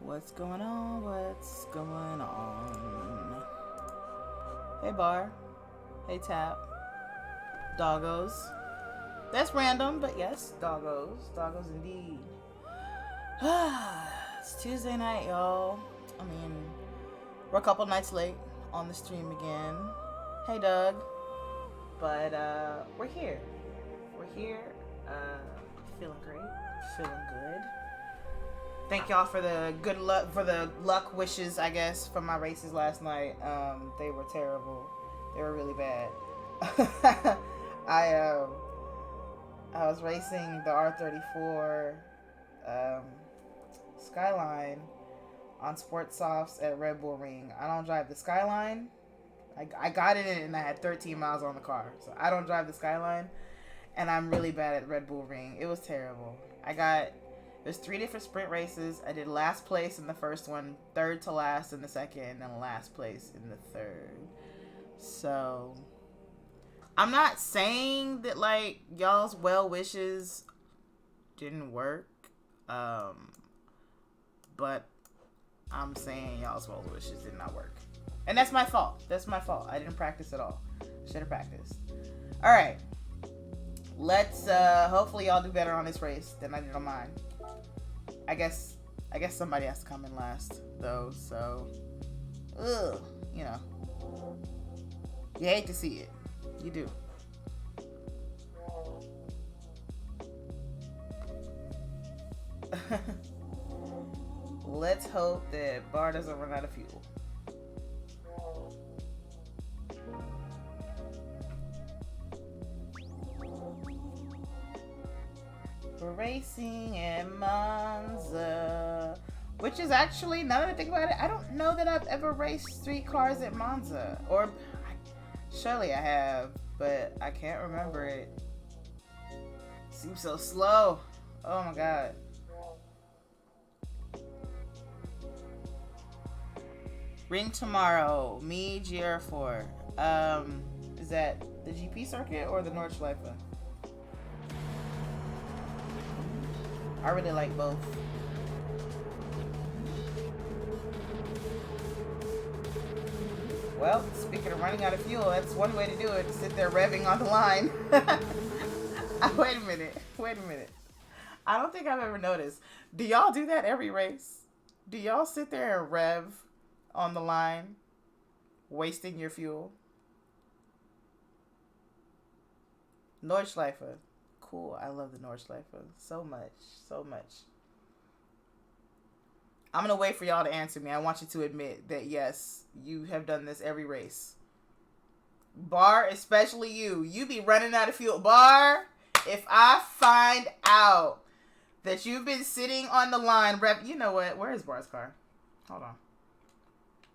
What's going on? What's going on? Hey, Bar. Hey, Tap. Doggos. That's random, but yes, doggos. Doggos indeed. It's Tuesday night, y'all. I mean, we're a couple nights late on the stream again. Hey, Doug. But we're here. We're here. Feeling great. Feeling good. Thank y'all for the good luck, for the luck wishes, I guess, for my races last night. They were terrible. They were really bad. I was racing the R34 Skyline on Sports Softs at Red Bull Ring. I don't drive the Skyline. I got in it and I had 13 miles on the car. So I don't drive the Skyline. And I'm really bad at Red Bull Ring. It was terrible. There's 3 different sprint races. I did last place in the first one, third to last in the second, and then last place in the third. So, I'm not saying that, like, y'all's well wishes didn't work. But I'm saying y'all's well wishes did not work. And that's my fault. That's my fault. I didn't practice at all. Should have practiced. Alright. Let's, hopefully y'all do better on this race than I did on mine. I guess somebody has to come in last, though, so, you know, you hate to see it. You do. Let's hope that Bar doesn't run out of fuel. We're racing in Monza, which is actually, now that I think about it, I don't know that I've ever raced street cars at Monza. Or, surely I have, but I can't remember it. Seems so slow. Oh my god. Ring tomorrow. Me, GR4. Is that the GP circuit or the Nordschleife? I really like both. Well, speaking of running out of fuel, that's one way to do it. Sit there revving on the line. Wait a minute. I don't think I've ever noticed. Do y'all do that every race? Do y'all sit there and rev on the line, wasting your fuel? Nordschleife. Cool. I love the Nordschleife so much. I'm going to wait for y'all to answer me. I want you to admit that, yes, you have done this every race. Bar, especially you. You be running out of fuel. Bar, if I find out that you've been sitting on the line, you know what? Where is Bar's car? Hold on.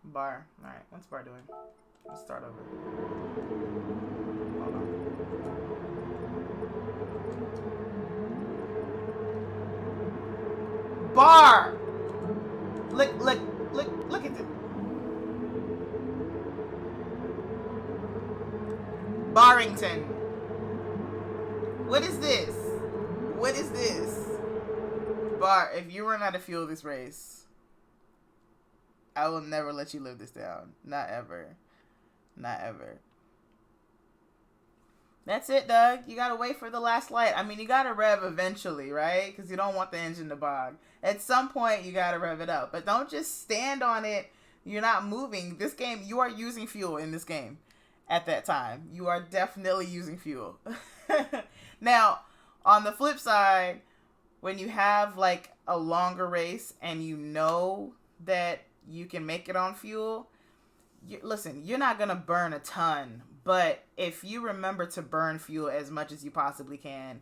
Bar. All right. What's Bar doing? Let's start over. Hold on. Bar! Look at this. Barrington. What is this? Bar, if you run out of fuel this race, I will never let you live this down. Not ever. That's it, Doug. You gotta wait for the last light. I mean, you gotta rev eventually, right? Because you don't want the engine to bog. At some point, you gotta rev it up. But don't just stand on it. You're not moving. This game, you are using fuel in this game at that time. You are definitely using fuel. Now, on the flip side, when you have, like, a longer race and you know that you can make it on fuel, listen, you're not gonna burn a ton. But if you remember to burn fuel as much as you possibly can,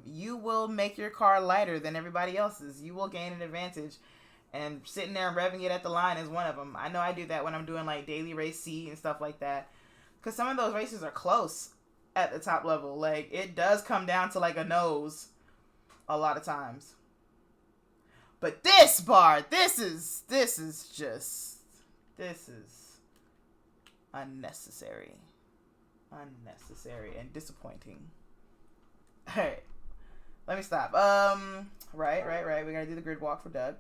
you will make your car lighter than everybody else's. You will gain an advantage. And sitting there and revving it at the line is one of them. I know I do that when I'm doing like daily race C and stuff like that. Because some of those races are close at the top level. Like, it does come down to like a nose a lot of times. But this Bar, this is unnecessary and disappointing. Alright, let me stop. Right, we gotta do the grid walk for Doug.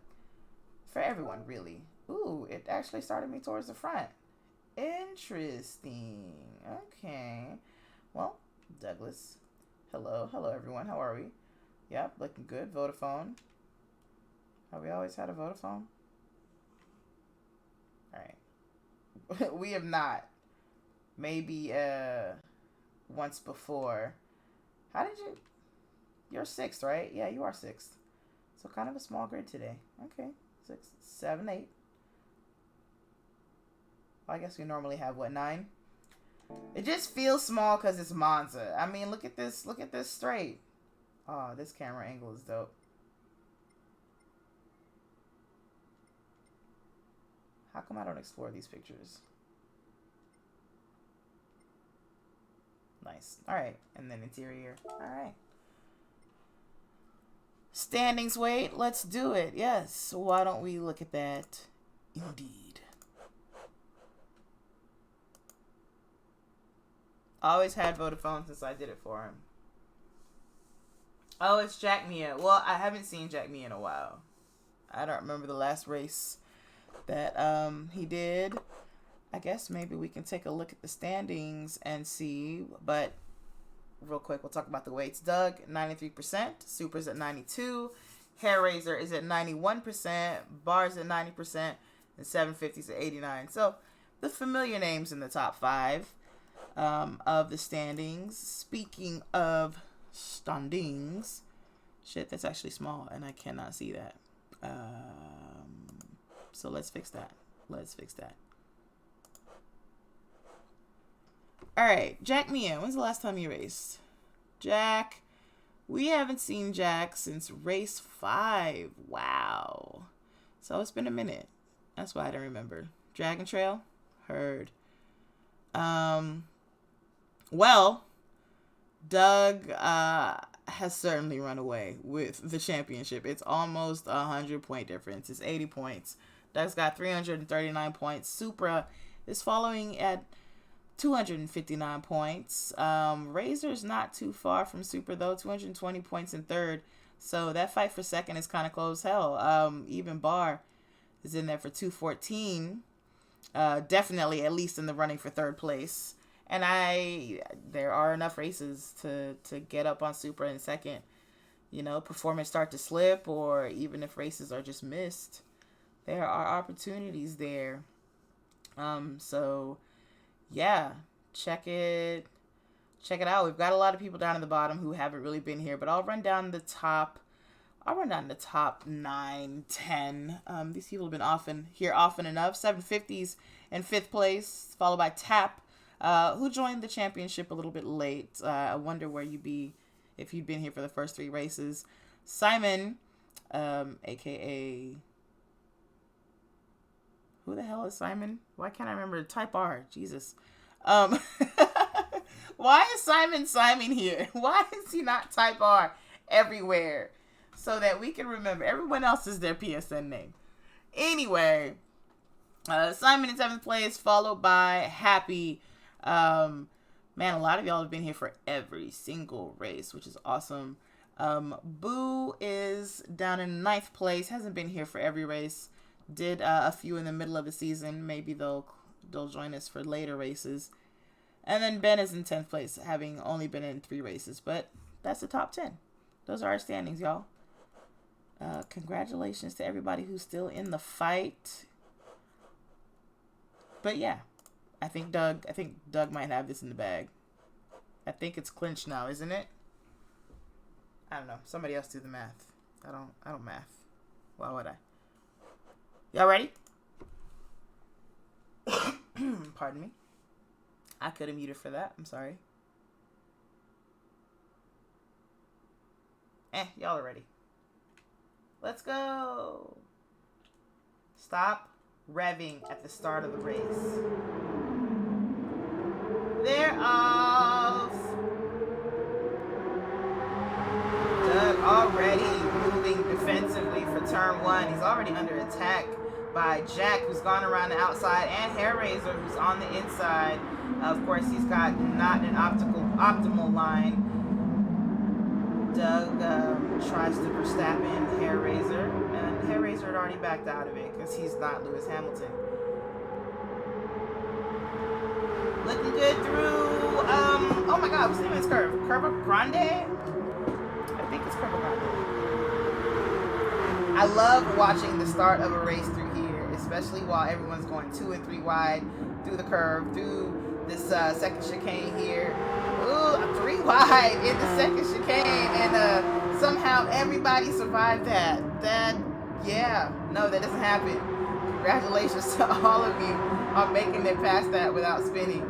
For everyone, really. Ooh, it actually started me towards the front. Interesting. Okay. Well, Douglas. Hello. Hello, everyone. How are we? Yep, looking good. Vodafone. Have we always had a Vodafone? Alright. We have not. Maybe once before. How did you... You're 6th, right? Yeah, you are 6th. So kind of a small grid today. Okay. 6, 7, 8. Well, I guess we normally have, what, 9? It just feels small because it's Monza. I mean, look at this. Look at this straight. Oh, this camera angle is dope. How come I don't explore these pictures? Nice. All right. And then interior. All right. Standings, wait. Let's do it. Yes. Why don't we look at that? Indeed. Always had Vodafone since I did it for him. Oh, it's Jack Mia. Well, I haven't seen Jack Mia in a while. I don't remember the last race that he did. I guess maybe we can take a look at the standings and see. But real quick, we'll talk about the weights. Doug, 93%. Super's at 92%. Hair Razor is at 91%. Bars at 90%. And 750's at 89%. So the familiar names in the top 5 of the standings. Speaking of standings, shit, that's actually small, and I cannot see that. So let's fix that. Let's fix that. All right, Jack Mia. When's the last time you raced? Jack, we haven't seen Jack since race 5. Wow. So it's been a minute. That's why I don't remember. Dragon Trail? Heard. Well, Doug has certainly run away with the championship. It's almost a 100-point difference. It's 80 points. Doug's got 339 points. Supra is following at 259 points. Razor's not too far from Supra, though. 220 points in 3rd. So that fight for 2nd is kind of close. Hell, even Bar is in there for 214. Definitely at least in the running for 3rd place. And there are enough races to get up on Supra in 2nd. You know, performance start to slip, or even if races are just missed, there are opportunities there. So yeah, check it out. We've got a lot of people down at the bottom who haven't really been here, but I'll run down the top 9, 10. These people have been here often enough. 750s in 5th place, followed by Tap, who joined the championship a little bit late. I wonder where you'd be if you'd been here for the first 3 races. Simon, aka... Who the hell is Simon? Why can't I remember? Type R. Jesus. Why is Simon here? Why is he not Type R everywhere? So that we can remember. Everyone else is their PSN name. Anyway, Simon in 7th place, followed by Happy. Man, a lot of y'all have been here for every single race, which is awesome. Boo is down in 9th place. Hasn't been here for every race. Did a few in the middle of the season. Maybe they'll join us for later races. And then Ben is in 10th place, having only been in 3 races. But that's the top 10. Those are our standings, y'all. Congratulations to everybody who's still in the fight. But yeah, I think Doug might have this in the bag. I think it's clinched now, isn't it? I don't know. Somebody else do the math. I don't math. Why would I? Y'all ready? Pardon me. I could have muted for that. I'm sorry. Y'all are ready. Let's go. Stop revving at the start of the race. They're off. Doug already moving defensively for turn 1. He's already under attack by Jack, who's gone around the outside, and Hair Razor, who's on the inside. Of course, he's got not an optimal line. Doug tries to Verstappen Hair Razor, and Hellraiser had already backed out of it because he's not Lewis Hamilton. Looking good through, oh my god, what's the name of this curve? Curva Grande? I think it's Curva Grande. I love watching the start of a race through here, especially while everyone's going 2 and 3 wide through the curve, through this second chicane here. Ooh, 3 wide in the second chicane, and somehow everybody survived that. Yeah, no, that doesn't happen. Congratulations to all of you on making it past that without spinning.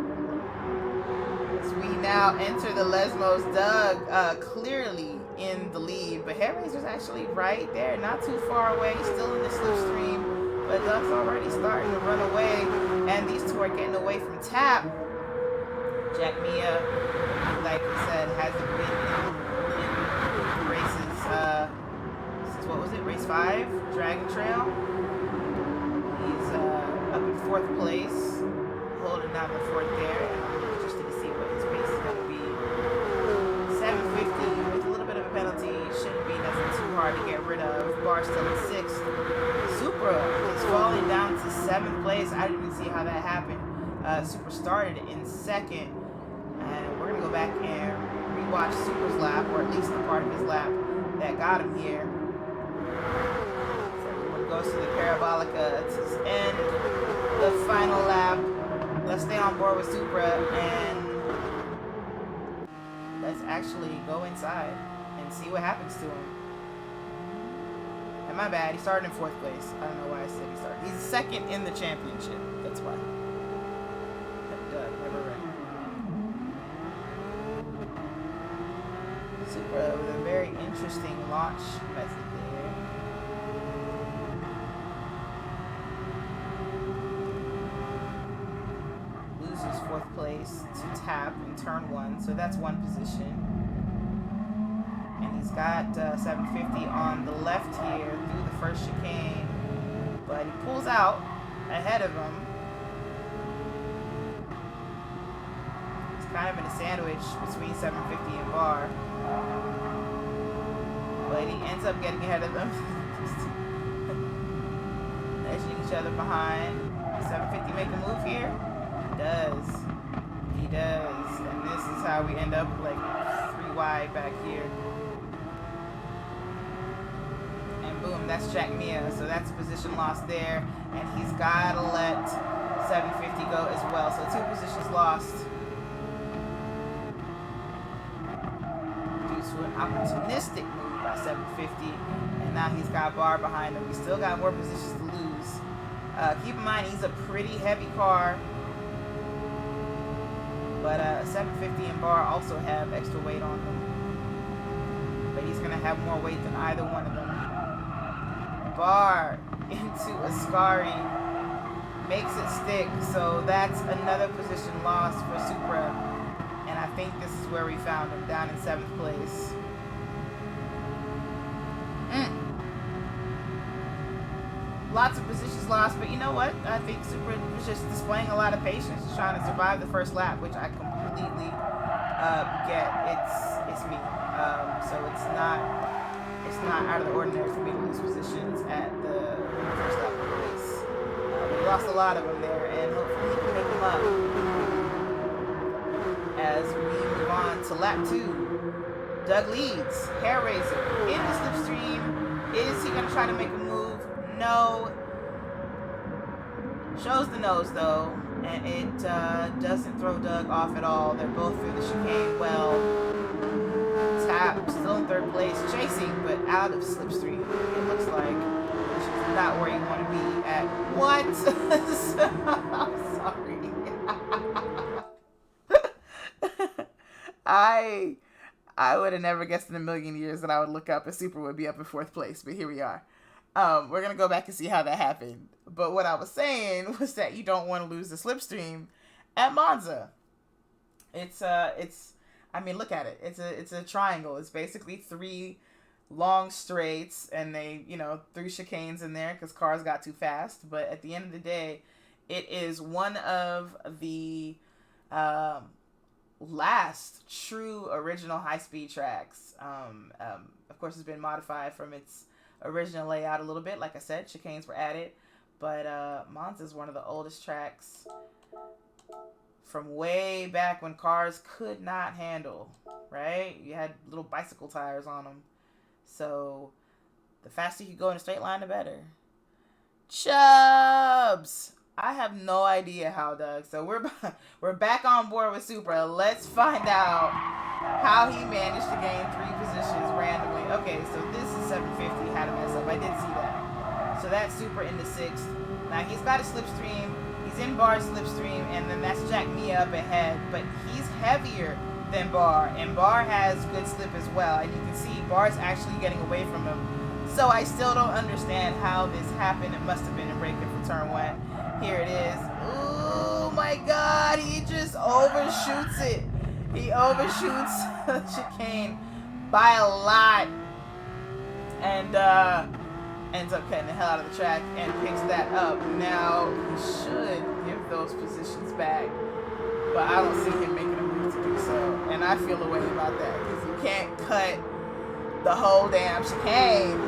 As we now enter the Lesmos, Doug clearly in the lead, but Hellraiser's actually right there, not too far away, still in the slipstream, but Doug's already starting to run away, and these two are getting away from Tap. Jack Mia, like I said, hasn't been in races since, what was it, race 5, Dragon Trail. He's up in 4th place, holding down the 4th there, and I'm interested to see what his pace is going to be. 750 with a little bit of a penalty, shouldn't be nothing too hard to get rid of. Bar still in 6th. Supra is falling down to 7th place. I didn't even see how that happened. Supra started in 2nd. And we're going to go back and rewatch Supra's lap, or at least the part of his lap that got him here. So everyone goes to the Parabolica to end the final lap. Let's stay on board with Supra, and let's actually go inside and see what happens to him. And my bad, he started in 4th place. I don't know why I said he started. He's 2nd in the championship. That's why. Never ran. Supra with a very interesting launch method there. Loses 4th place to Tap in turn 1, so that's 1 position. And he's got 750 on the left here through the first chicane, but he pulls out ahead of him. He's kind of in a sandwich between 750 and Bar. But he ends up getting ahead of them. Edging each other behind. 750 make a move here? He does. He does. And this is how we end up like 3 wide back here. And boom, that's Jack Mia. So that's a position lost there. And he's got to let 750 go as well. So 2 positions lost. To an opportunistic move by 750, and now he's got Bar behind him. He's still got more positions to lose. Keep in mind, he's a pretty heavy car, but 750 and Bar also have extra weight on them, but he's going to have more weight than either one of them. Bar into Ascari, makes it stick, so that's another position lost for Supra. And I think this is where we found him, down in 7th place. Lots of positions lost, but you know what? I think Supra was just displaying a lot of patience, just trying to survive the first lap, which I completely get. It's me, so it's not out of the ordinary for me to lose positions at the first lap of the race. We lost a lot of them there, and hopefully we can make them up. As we move on to lap 2, Doug leads. Hellraiser in the slipstream. Is he going to try to make a move? No. Shows the nose though, and it doesn't throw Doug off at all. They're both through the chicane well. Tap still in 3rd place, chasing but out of slipstream. It looks like, which is not where you want to be at. What? I'm sorry. I would have never guessed in a million years that I would look up and Supra would be up in 4th place, but here we are. We're going to go back and see how that happened. But what I was saying was that you don't want to lose the slipstream at Monza. I mean, look at it. It's a triangle. It's basically 3 long straights, and they, 3 chicanes in there because cars got too fast. But at the end of the day, it is one of the last true original high-speed tracks. Of course, it's been modified from its original layout a little bit. Like I said, chicanes were added. But Monza is one of the oldest tracks from way back when cars could not handle, right? You had little bicycle tires on them. So the faster you go in a straight line, the better. Chubbs! I have no idea how, Doug. So we're back on board with Supra. Let's find out how he managed to gain 3 positions randomly. Okay, so this is 750. Had a mess up. I did see that. So that's Supra in the 6th. Now he's got a slipstream. He's in Barr's slipstream, and then that's Jack Mia up ahead. But he's heavier than Barr, and Barr has good slip as well. And you can see Barr's actually getting away from him. So I still don't understand how this happened. It must have been a break-in for turn 1. Here it is. Oh my God, he just overshoots it. He overshoots the chicane by a lot. And ends up cutting the hell out of the track and picks that up. Now, he should give those positions back, but I don't see him making a move to do so. And I feel a way about that, because you can't cut the whole damn chicane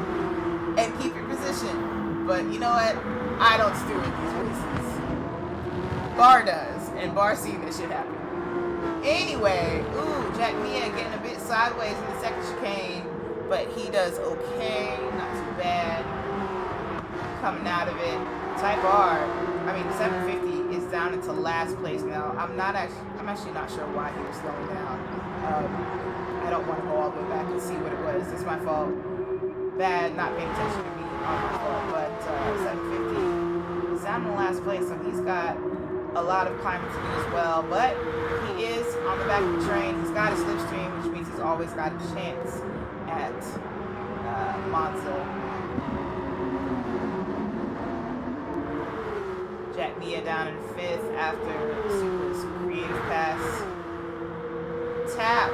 and keep your position. But you know what? I don't steward these races. Barr does, and Barr seen this shit happen. Anyway, Jack Mia getting a bit sideways in the 2nd chicane, but he does okay, not too bad. Coming out of it. Type R, I mean 750 is down into last place now. I'm actually not sure why he was slowing down. I don't want to go all the way back and see what it was. It's my fault. Bad, not paying attention to me on my fault. But 750 is down in last place, so he's got a lot of climbing to do as well. But he is on the back of the train. He's got a slipstream, which means he's always got a chance at Monza. Jack Mia down in 5th after Supra's creative pass. Tap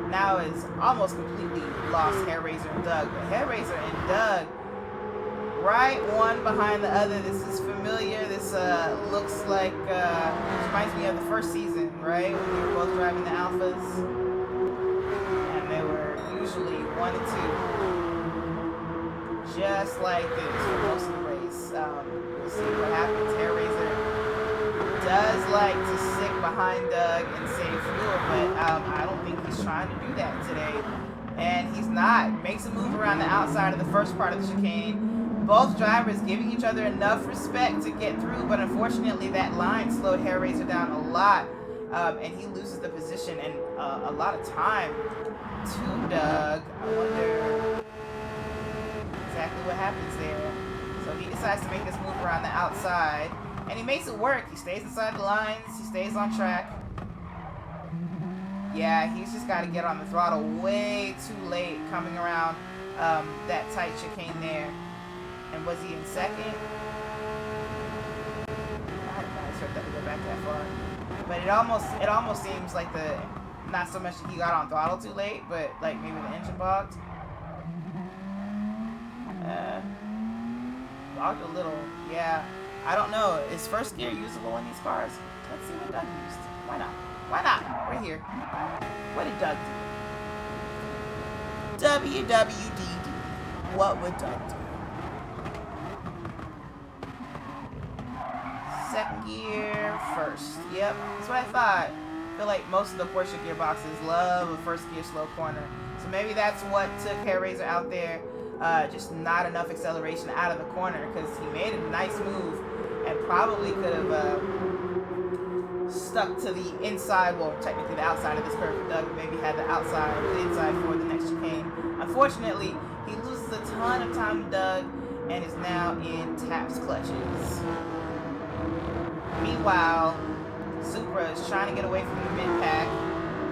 now is almost completely lost Hairraiser and Doug. But Hairraiser and Doug, right one behind the other. This is familiar. This looks like, reminds me of the first season, right? When they were both driving the Alphas. And they were usually 1 and 2. Just like this for most of the race. We'll see what happens. Hairraiser does like to stick behind Doug and save fuel, but I don't think he's trying to do that today. And he's not. Makes a move around the outside of the first part of the chicane. Both drivers giving each other enough respect to get through, but unfortunately that line slowed Hairraiser down a lot, and he loses the position and a lot of time to Doug. I wonder exactly what happens there. So he decides to make this move around the outside, and he makes it work. He stays inside the lines. He stays on track. Yeah, he's just got to get on the throttle way too late coming around that tight chicane there. And was he in 2nd? I didn't expect that to go back that far. But it almost seems like not so much that he got on throttle too late, but like maybe the engine bogged. Bogged a little, yeah. I don't know. Is first gear usable in these cars? Let's see what Doug used. Why not? Why not? We're here. What did Doug do? WWDD. What would Doug do? 2nd gear, 1st. Yep, that's what I thought. I feel like most of the Porsche gearboxes love a first gear slow corner. So maybe that's what took Hairraiser out there. Just not enough acceleration out of the corner, because he made a nice move and probably could have stuck to the inside, well, technically the outside of this curve for Doug, maybe had the inside for the next chicane. Unfortunately, he loses a ton of time to Doug and is now in Tap's clutches. Meanwhile, Supra is trying to get away from the mid-pack.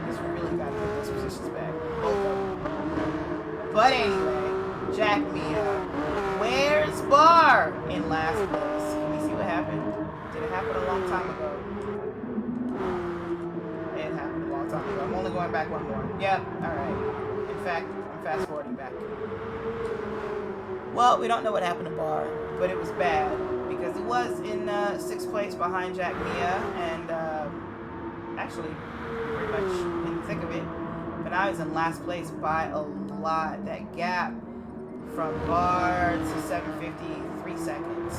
He's really got to get those positions back. But anyway, Jack Mia, where's Barr? In last place. Can we see what happened? Did it happen a long time ago? It happened a long time ago. I'm only going back one more. Yep, alright. In fact, I'm fast forwarding back. Well, we don't know what happened to Barr, but it was bad, because he was in 6th place behind Jack Mia, and actually pretty much in the thick of it. But now he's in last place by a lot. That gap from bar to 750, 3 seconds.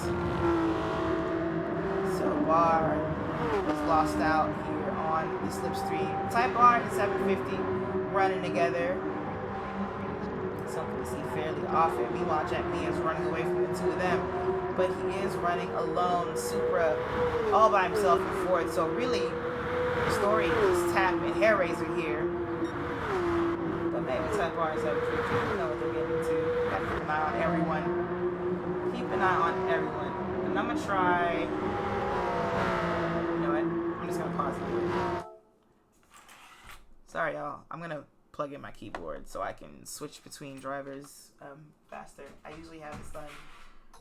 So bar was lost out here on the slipstream. Type bar and 750 running together. Something to see fairly often. Meanwhile, Jack Mia is running away from the two of them. But he is running alone. Supra all by himself in fourth. So really, the story is Tap and Hairraiser here. But maybe Type R and 750. You know what they're getting into. Gotta keep an eye on everyone. Keep an eye on everyone. And I'm gonna try. You know what? I'm just gonna pause it. Sorry, y'all. I'm gonna plug in my keyboard so I can switch between drivers faster. I usually have this done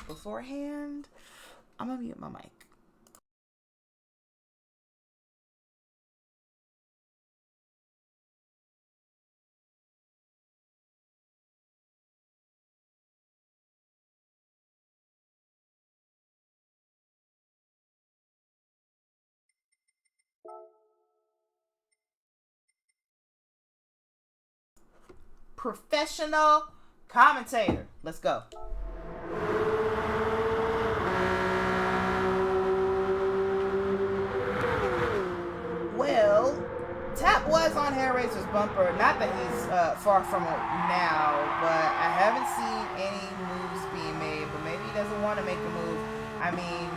beforehand. I'm gonna mute my mic. Professional commentator. Let's go. Well, Tap was on Hairraiser's bumper. Not that he's far from it now, but I haven't seen any moves being made. But maybe he doesn't want to make a move. I mean,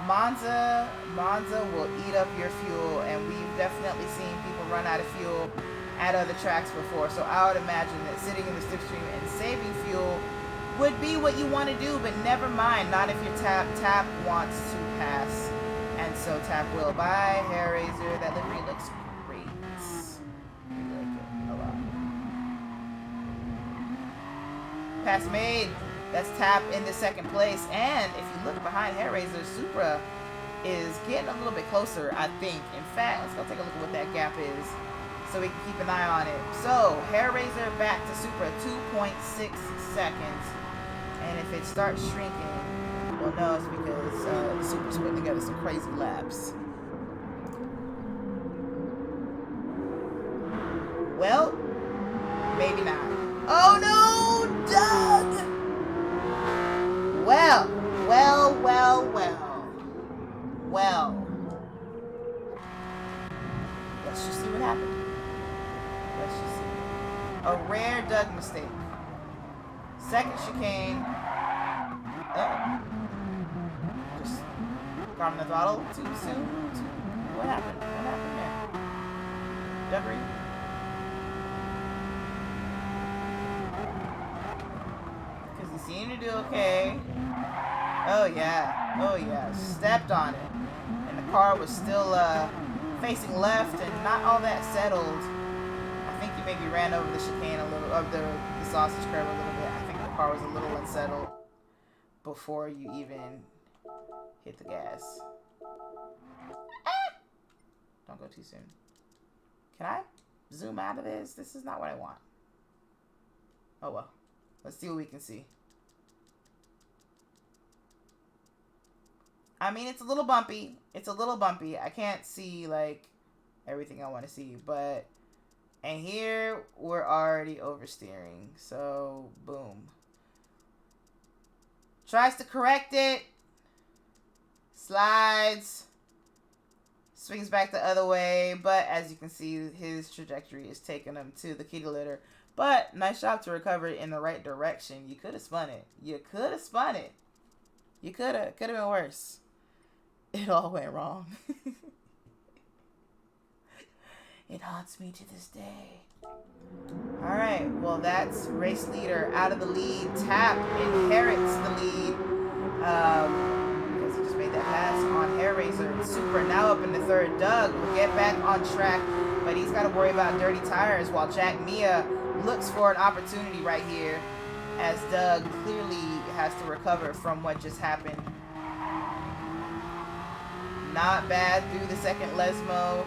Monza will eat up your fuel, and we've definitely seen people run out of fuel at other tracks before. So I would imagine that sitting in the slipstream and saving fuel would be what you want to do, but never mind. Not if your Tap wants to pass. And so Tap will. Bye, Hairraiser. That livery looks great. I like it a lot. Pass made. That's Tap in the second place. And if you look behind Hairraiser, Supra is getting a little bit closer, I think. In fact, let's go take a look at what that gap is so we can keep an eye on it. So, Hairraiser back to Supra, 2.6 seconds. And if it starts shrinking, well, no, it's because Supra's putting together some crazy laps. Well, maybe not. Oh no, Doug! Well. Let's just see what happened. Let's just see. A rare Doug mistake. Second chicane. Just got on the throttle too soon. What happened? What happened there? Duggery. Because he seemed to do okay. Oh yeah. Stepped on it. And the car was still facing left and not all that settled. I think you maybe ran over the chicane a little, of the sausage curve a little bit. I think the car was a little unsettled before you even hit the gas. Don't go too soon. Can I zoom out of this? This is not what I want. Oh well. Let's see what we can see. I mean, it's a little bumpy. It's a little bumpy. I can't see, like, everything I want to see. But, and here, we're already oversteering. So, boom. Tries to correct it. Slides. Swings back the other way. But, as you can see, his trajectory is taking him to the kitty litter. But, nice job to recover it in the right direction. You could have spun it. You could have spun it. You could have. Could have been worse. It all went wrong. It haunts me to this day. Alright, well that's race leader out of the lead. Tap inherits the lead. Because he just made that pass on Hairraiser. Supra now up in the third. Doug will get back on track, but he's got to worry about dirty tires while Jack Mia looks for an opportunity right here as Doug clearly has to recover from what just happened. Not bad through the second Lesmo.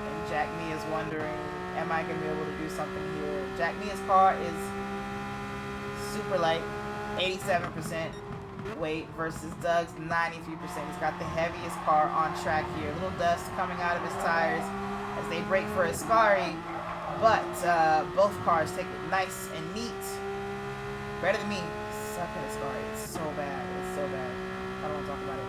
And Jack Mia's wondering, am I going to be able to do something here? Jack Mia's car is super light, 87% weight versus Doug's 93%. He's got the heaviest car on track here. A little dust coming out of his tires as they brake for Ascari. But both cars take it nice and neat. Better than me. Suck at this car. It's so bad. It's so bad. I don't want to talk about it.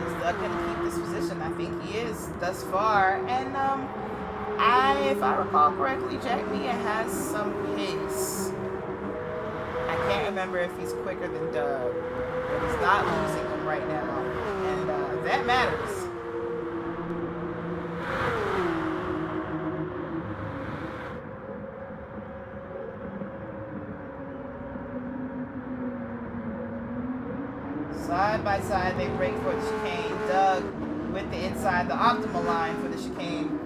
Is Doug gonna keep this position? I think he is thus far. And if I recall correctly, Jack Mia has some pace. I can't remember if he's quicker than Doug, but he's not losing him right now, and that matters. Side by side, they break for the chicane. Doug with the inside, the optimal line for the chicane.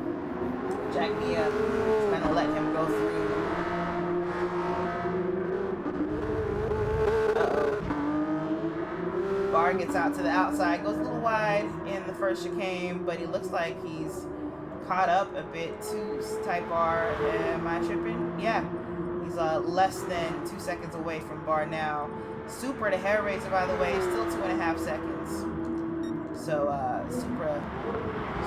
Jack Mia is going to let him go through. Bar gets out to the outside, goes a little wide in the first chicane, but he looks like he's caught up a bit to Type R. Am I tripping? Yeah. He's less than 2 seconds away from Bar now. Supra, the Hair Raiser, by the way, still 2.5 seconds. So, Supra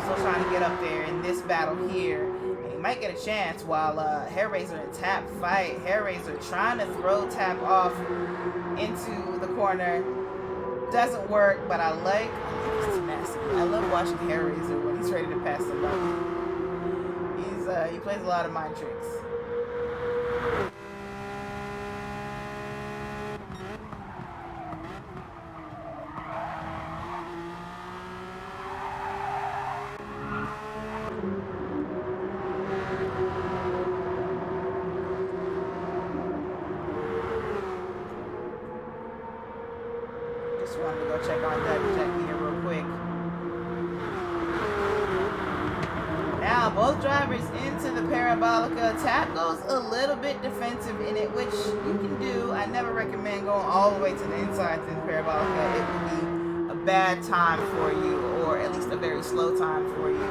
still trying to get up there in this battle here. And he might get a chance while Hair Raiser and Tap fight. Hair Raiser trying to throw Tap off into the corner. Doesn't work, but I like his tenacity. I love watching Hair Raiser when he's ready to pass somebody. He plays a lot of mind tricks. Just wanted to go check on Jack Mia real quick. Now both drivers into the Parabolica. Tap goes a little bit defensive in it, which you can do. I never recommend going all the way to the inside through the Parabolica. It would be a bad time for you, or at least a very slow time for you.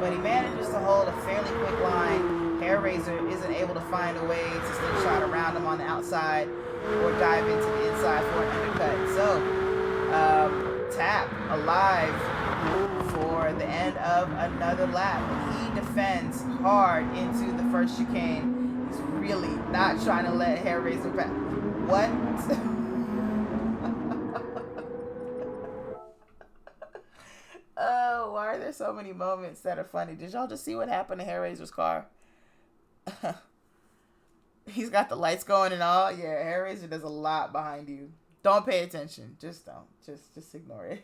But he manages to hold a fairly quick line. Hair Raiser isn't able to find a way to slingshot around him on the outside or dive into the inside for an undercut. So, Tap alive for the end of another lap. He defends hard into the first chicane. He's really not trying to let Hair Raiser pass. What? Oh, why are there so many moments that are funny? Did y'all just see what happened to Hair Raiser's car? He's got the lights going and all. Yeah, Hair Raiser does a lot behind you. Don't pay attention. Just don't. Just ignore it.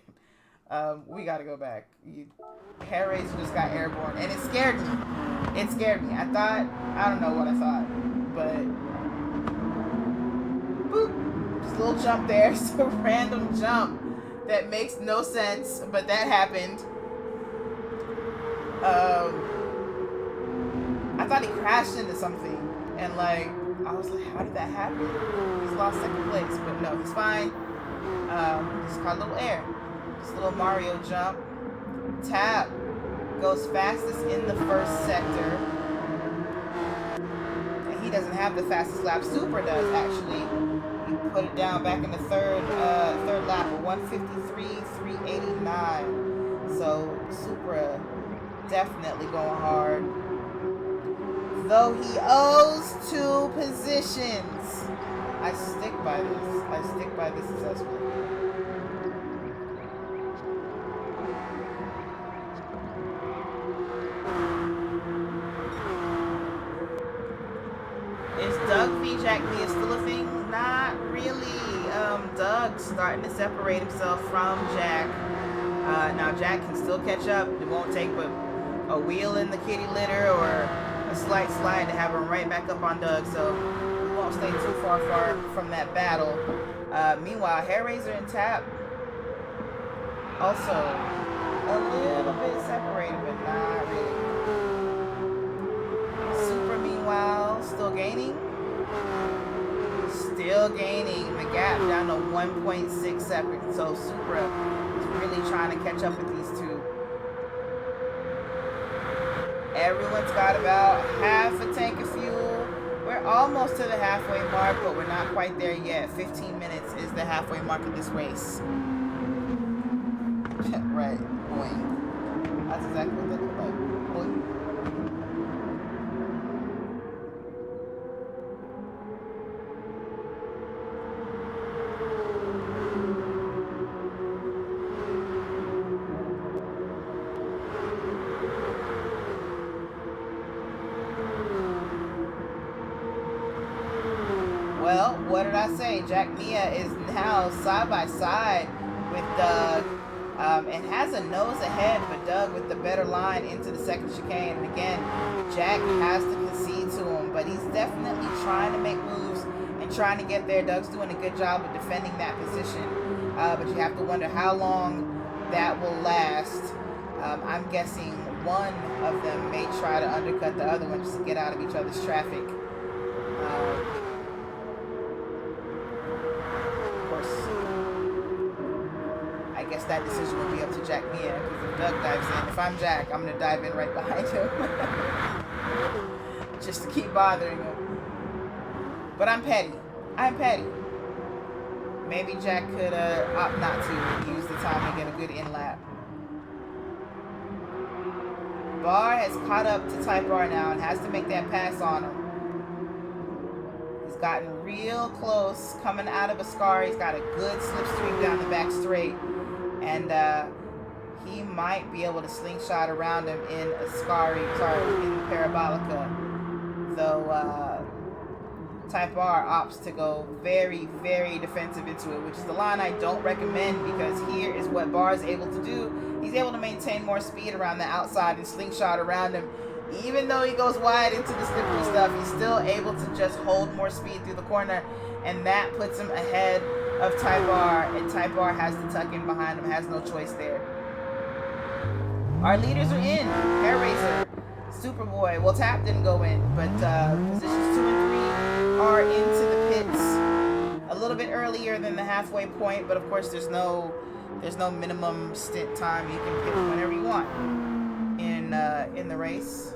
We gotta go back. Hair Raiser just got airborne, and it scared me. It scared me. I don't know what I thought, but boop, just a little jump there. Just a random jump that makes no sense, but that happened. I thought he crashed into something, and I was like, how did that happen? He's lost second place, but no, he's fine. Just caught a little air. Just a little Mario jump. Tap goes fastest in the first sector. And he doesn't have the fastest lap. Supra does, actually. He put it down back in the third lap of 153.389. So Supra definitely going hard. Though he owes 2 positions. I stick by this. I stick by this assessment. Is Doug v. Jack Mia still a thing? Not really. Doug's starting to separate himself from Jack. Now Jack can still catch up. It won't take but a wheel in the kitty litter or a slight slide to have him right back up on Doug, so we won't stay too far from that battle. Meanwhile, Hair Raiser and Tap also a little bit separated, but not really. Supra, meanwhile, still gaining. Still gaining the gap down to 1.6 seconds. So Supra is really trying to catch up with these two. Everyone's got about half a tank of fuel. We're almost to the halfway mark, but we're not quite there yet. 15 minutes is the halfway mark of this race. Right. Boing. That's exactly what they look like. Boing. Well, what did I say? Jack Mia is now side by side with Doug. And has a nose ahead, but Doug with the better line into the second chicane. And again, Jack has to concede to him, but he's definitely trying to make moves and trying to get there. Doug's doing a good job of defending that position, but you have to wonder how long that will last. I'm guessing one of them may try to undercut the other one just to get out of each other's traffic. Of course, I guess that decision will be up to Jack Mia, because if Doug dives in, if I'm Jack, I'm going to dive in right behind him. Just to keep bothering him. But I'm petty. I'm petty. Maybe Jack could opt not to use the time to get a good in-lap. Bar has caught up to Type R now and has to make that pass on him. He's gotten real close coming out of Ascari. He's got a good slipstream down the back straight. And he might be able to slingshot around him in Ascari, in Parabolica. Though Type R opts to go very, very defensive into it, which is the line I don't recommend, because here is what Bar is able to do. He's able to maintain more speed around the outside and slingshot around him. Even though he goes wide into the slippery stuff, he's still able to just hold more speed through the corner, and that puts him ahead of Type R, and Type R has to tuck in behind him, has no choice there. Our leaders are in. Hair Razor, Superboy. Well, Tap didn't go in, but positions 2 and 3 are into the pits a little bit earlier than the halfway point, but of course there's no minimum stint time. You can pit whenever you want in the race,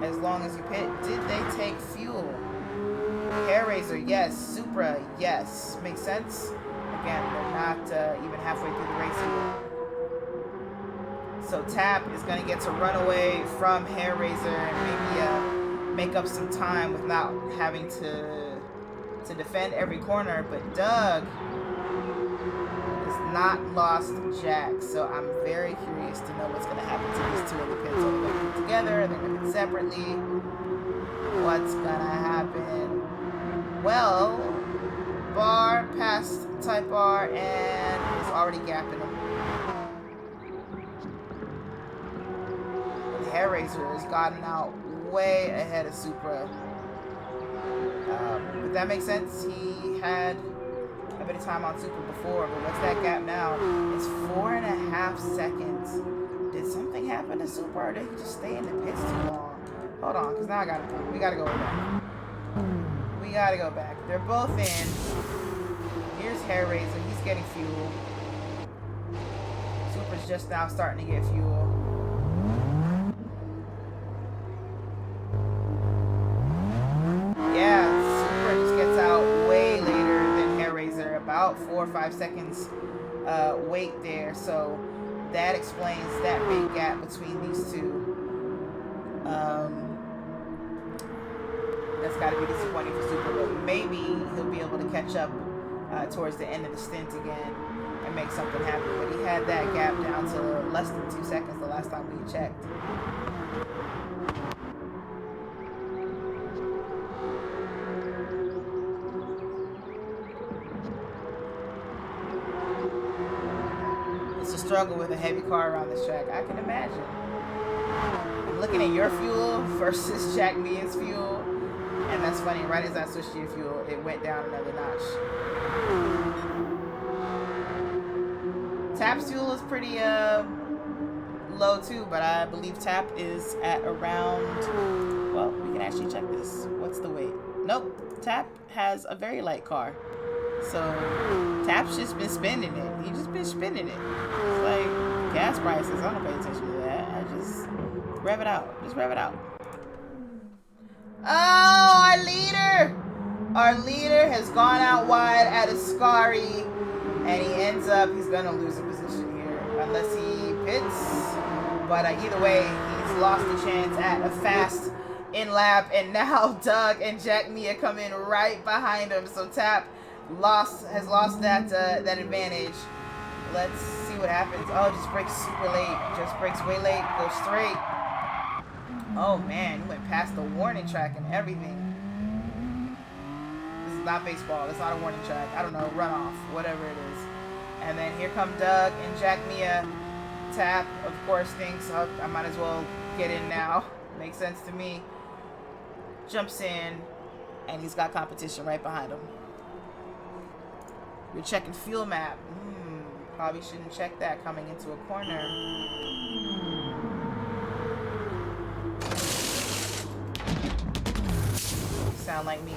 as long as you pit. Did they take fuel? Hair Razor, yes. Supra, yes. Makes sense. Again, they're not even halfway through the race here. So Tap is going to get to run away from Hair Razor and maybe make up some time without having to defend every corner. But Doug has not lost Jack, so I'm very curious to know what's going to happen to these two in the pits. Are they going to pit together? They're going to pit separately? What's going to happen? Well, Bar passed Type R and is already gapping him. The Hair Razor has gotten out way ahead of Supra. But that makes sense. He had a bit of time on Supra before, but what's that gap now? It's 4.5 seconds. Did something happen to Supra, or did he just stay in the pits too long? Hold on, because now we gotta go back. We gotta go back. They're both in. Here's Hair Razor. He's getting fuel. Supra's just now starting to get fuel. Yeah, Supra just gets out way later than Hair Razor. About 4 or 5 seconds wait there. So that explains that big gap between these two. That's got to be disappointing for Supra, but maybe he'll be able to catch up towards the end of the stint again and make something happen. But he had that gap down to less than 2 seconds the last time we checked. It's a struggle with a heavy car around this track, I can imagine. Looking at your fuel versus Jack Mia's fuel. And that's funny, right as I switched to your fuel, it went down another notch. Tap's fuel is pretty low too, but I believe Tap is at around, well, we can actually check this. What's the weight? Nope, Tap has a very light car. So Tap's just been spending it. He's just been spending it. It's like gas prices, I don't pay attention to that. I just rev it out. Just rev it out. Oh, our leader! Our leader has gone out wide at Ascari, and he ends up, he's going to lose a position here. unless he pits. But either way, he's lost a chance at a fast in-lap. And now Doug and Jack Mia come in right behind him. So Tap has lost that advantage. Let's see what happens. Oh, just brakes super late. Just brakes way late. Goes straight. Oh, man. He went past the warning track and everything. This is not baseball. It's not a warning track. I don't know. Runoff. Whatever it is. And then here come Doug and Jack Mia. Tap, of course, thinks, oh, I might as well get in now. Makes sense to me. Jumps in. And he's got competition right behind him. You're checking fuel map. Probably shouldn't check that coming into a corner. Sound like me.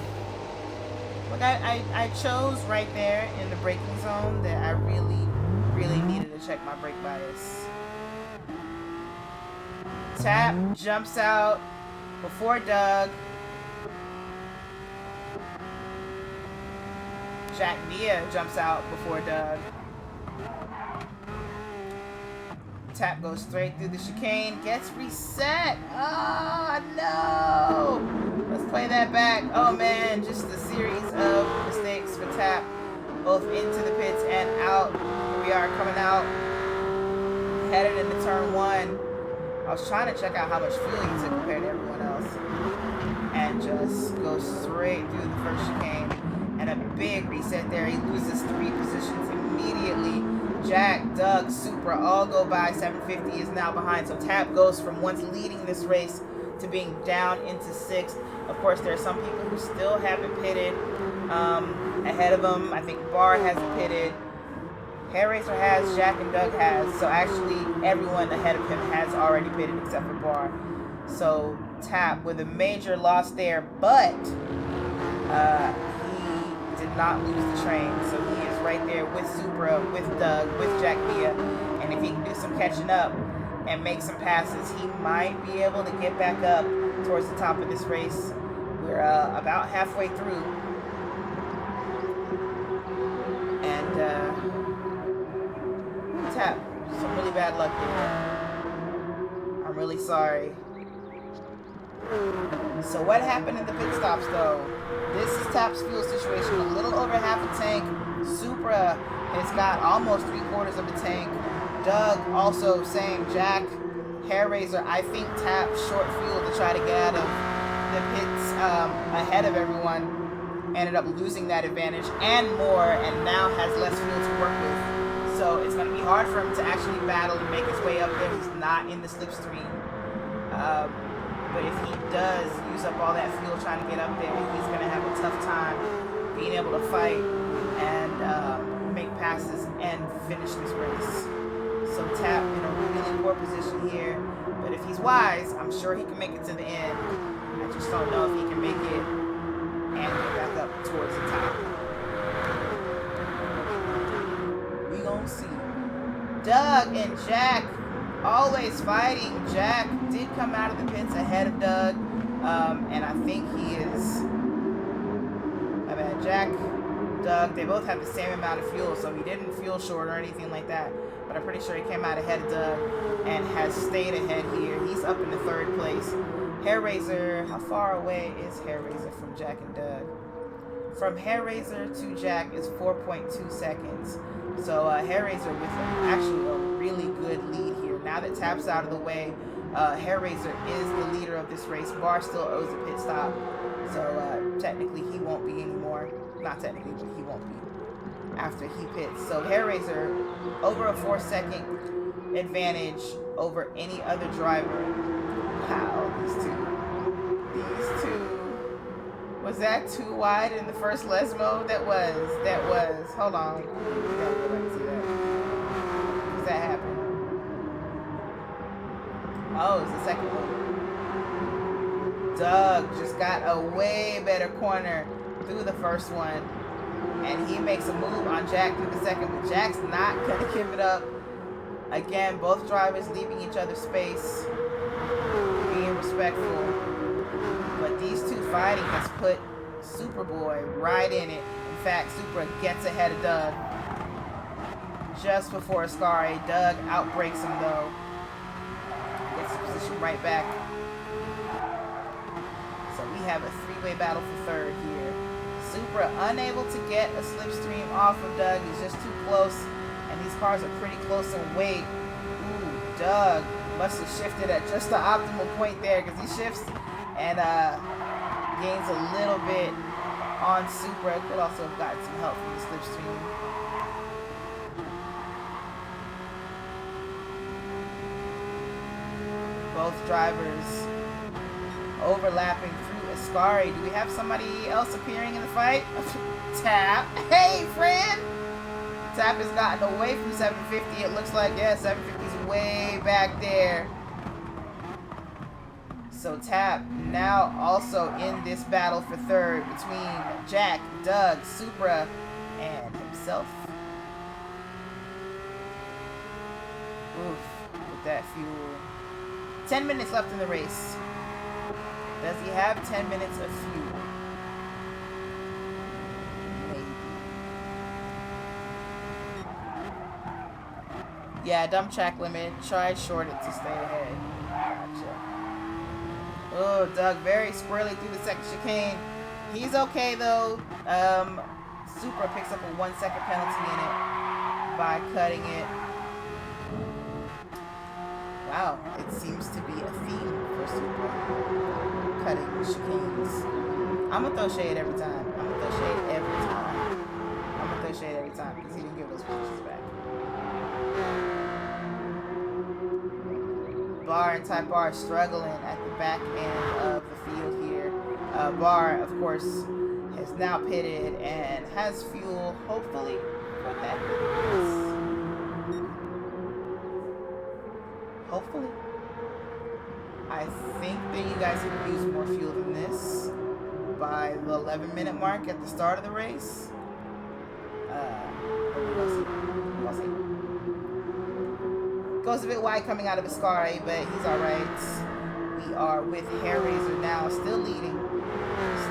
Look, I chose right there in the braking zone that I really needed to check my brake bias. Tap jumps out before Doug. Jack Mia jumps out before Doug. Tap goes straight through the chicane, gets reset. Oh no! Let's play that back. Oh man, just a series of mistakes for Tap, both into the pits and out. Here we are coming out, headed into turn 1. I was trying to check out how much fuel he took compared to everyone else, and just goes straight through the first chicane. And a big reset there. He loses 3 positions immediately. Jack, Doug, Supra all go by. 750 is now behind. So Tap goes from once leading this race to being down into 6th. Of course, there are some people who still haven't pitted ahead of him. I think Bar hasn't pitted. Hair Racer has. Jack and Doug has. So actually, everyone ahead of him has already pitted except for Bar. So Tap with a major loss there, but did not lose the train, so he is right there with Supra, with Doug, with Jack Mia, and if he can do some catching up and make some passes, he might be able to get back up towards the top of this race. We're about halfway through, and Tap, some really bad luck here. I'm really sorry. So what happened in the pit stops though? This is Tap's fuel situation, a little over half a tank. Supra has got almost 3/4 of a tank. Doug also same. Jack, Hair Razor, I think Tap short fuel to try to get out of the pits ahead of everyone. Ended up losing that advantage and more, and now has less fuel to work with. So it's going to be hard for him to actually battle and make his way up there. He's not in the slipstream. But if he does use up all that fuel trying to get up there, he's going to have a tough time being able to fight and make passes and finish this race. So Tap in a really poor position here. But if he's wise, I'm sure he can make it to the end. I just don't know if he can make it and get back up towards the top. We gonna see. Doug and Jack always fighting. Jack did come out of the pits ahead of Doug, and I think he is. My bad. Jack, Doug, they both have the same amount of fuel, so he didn't fuel short or anything like that. But I'm pretty sure he came out ahead of Doug and has stayed ahead here. He's up in the 3rd place. Hair Razor, how far away is Hair Razor from Jack and Doug? From Hair Razor to Jack is 4.2 seconds. So Hair Razor with actually a really good lead here. Now that Tap's out of the way, Hair Razor is the leader of this race. Bar still owes a pit stop. So technically he won't be anymore. Not technically, but he won't be after he pits. So Hair Razor over a 4-second advantage over any other driver. Wow, these two. Was that too wide in the first Lesmo? That was. Hold on. Gotta go back and see that. Does that happen? Oh, it's the second one. Doug just got a way better corner through the first one. And he makes a move on Jack through the second. But Jack's not going to give it up. Again, both drivers leaving each other space. Being respectful. But these two fighting has put Superboy right in it. In fact, Supra gets ahead of Doug. just before Ascari. Doug outbreaks him though. Gets the position right back. So we have a three-way battle for third here. Supra unable to get a slipstream off of Doug. He's just too close, and these cars are pretty close in weight. Ooh, Doug must have shifted at just the optimal point there, because he shifts and gains a little bit on Supra. Could also have gotten some help from the slipstream. Both drivers overlapping through Ascari. Do we have somebody else appearing in the fight? Tap. Hey, friend! Tap has gotten away from 750. It looks like, yeah, 750 is way back there. So Tap now also in this battle for third between Jack, Doug, Supra, and himself. Oof, with that fuel. 10 minutes left in the race. Does he have 10 minutes of fuel? Maybe. Yeah, dump track limit. Try short it to stay ahead. Gotcha. Oh, Doug very squarely through the second chicane. He's okay though. Supra picks up a 1 second penalty in it by cutting it. Wow, it seems to be a theme for Supra. Cutting the chicanes. I'm gonna throw shade every time. I'm gonna throw shade every time. I'm gonna throw shade every time because he didn't give those positions back. Bar and Type R struggling at the back end of the field here. Bar, of course, has now pitted and has fuel, hopefully, for that race. Hopefully. I think that you guys can use more fuel than this by the 11-minute mark at the start of the race. We'll see. Goes a bit wide coming out of Ascari, but he's alright. We are with Hairraiser now, still leading.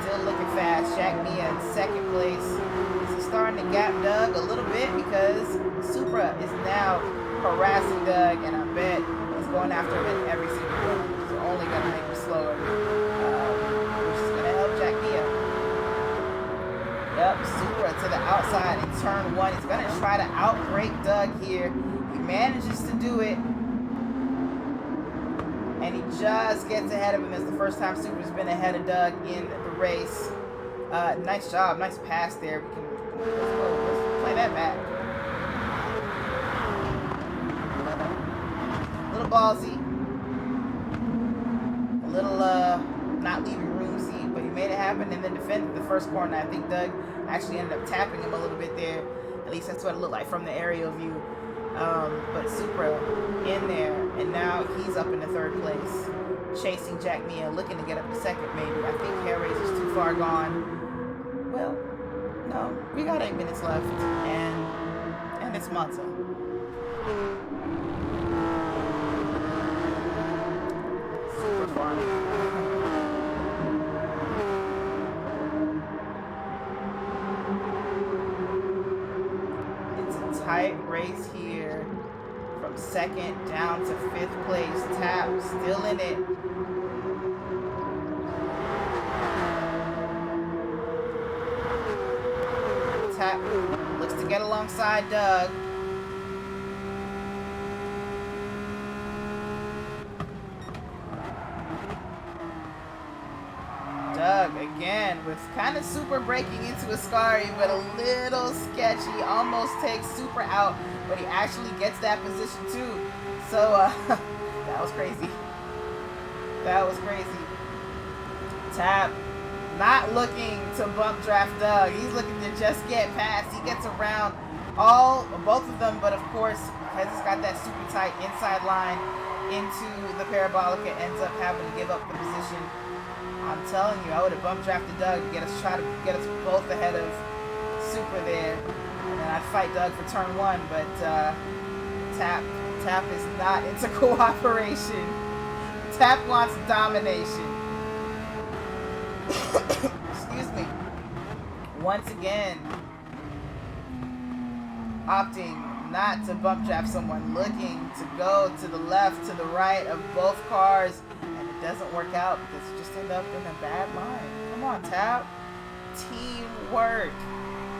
Still looking fast. Jack Mia in second place. He's starting to gap Doug a little bit because Supra is now harassing Doug, and I bet he's going after him at every single one. He's only going to make him slower, which is going to help Jack Mia. Yep, Supra to the outside in turn one. He's going to try to outbreak Doug here. He manages to do it, and he just gets ahead of him. It's the first time Supra's been ahead of Doug in the race. Nice job, nice pass there. Let's play that back. A little ballsy, a little not leaving roomsy, but he made it happen and then defended the first corner. I think Doug actually ended up tapping him a little bit there. At least that's what it looked like from the aerial view. But Supra in there, and now he's up in the third place, chasing Jack Mia, looking to get up to second maybe. I think Hairraiser's too far gone. Well, no, we got 8 minutes left, and it's Monza. Super fun. It's a tight race here. From second down to fifth place. Tap still in it. Tap looks to get alongside Doug. Doug again with kind of Supra breaking into Ascari, but a little sketchy. Almost takes Supra out, but he actually gets that position too. So that was crazy. That was crazy. Tap not looking to bump draft Doug. He's looking to just get past. He gets around both of them, but of course, because he's got that super tight inside line into the Parabolica, ends up having to give up the position. I'm telling you, I would have bump drafted Doug to try to get us both ahead of Supra there. And then I'd fight Doug for turn one, but Tap is not into cooperation. Tap wants domination. Excuse me. Once again, opting not to bump draft someone, looking to go to the left, to the right of both cars, and it doesn't work out because you just end up in a bad line. Come on, Tap. Teamwork.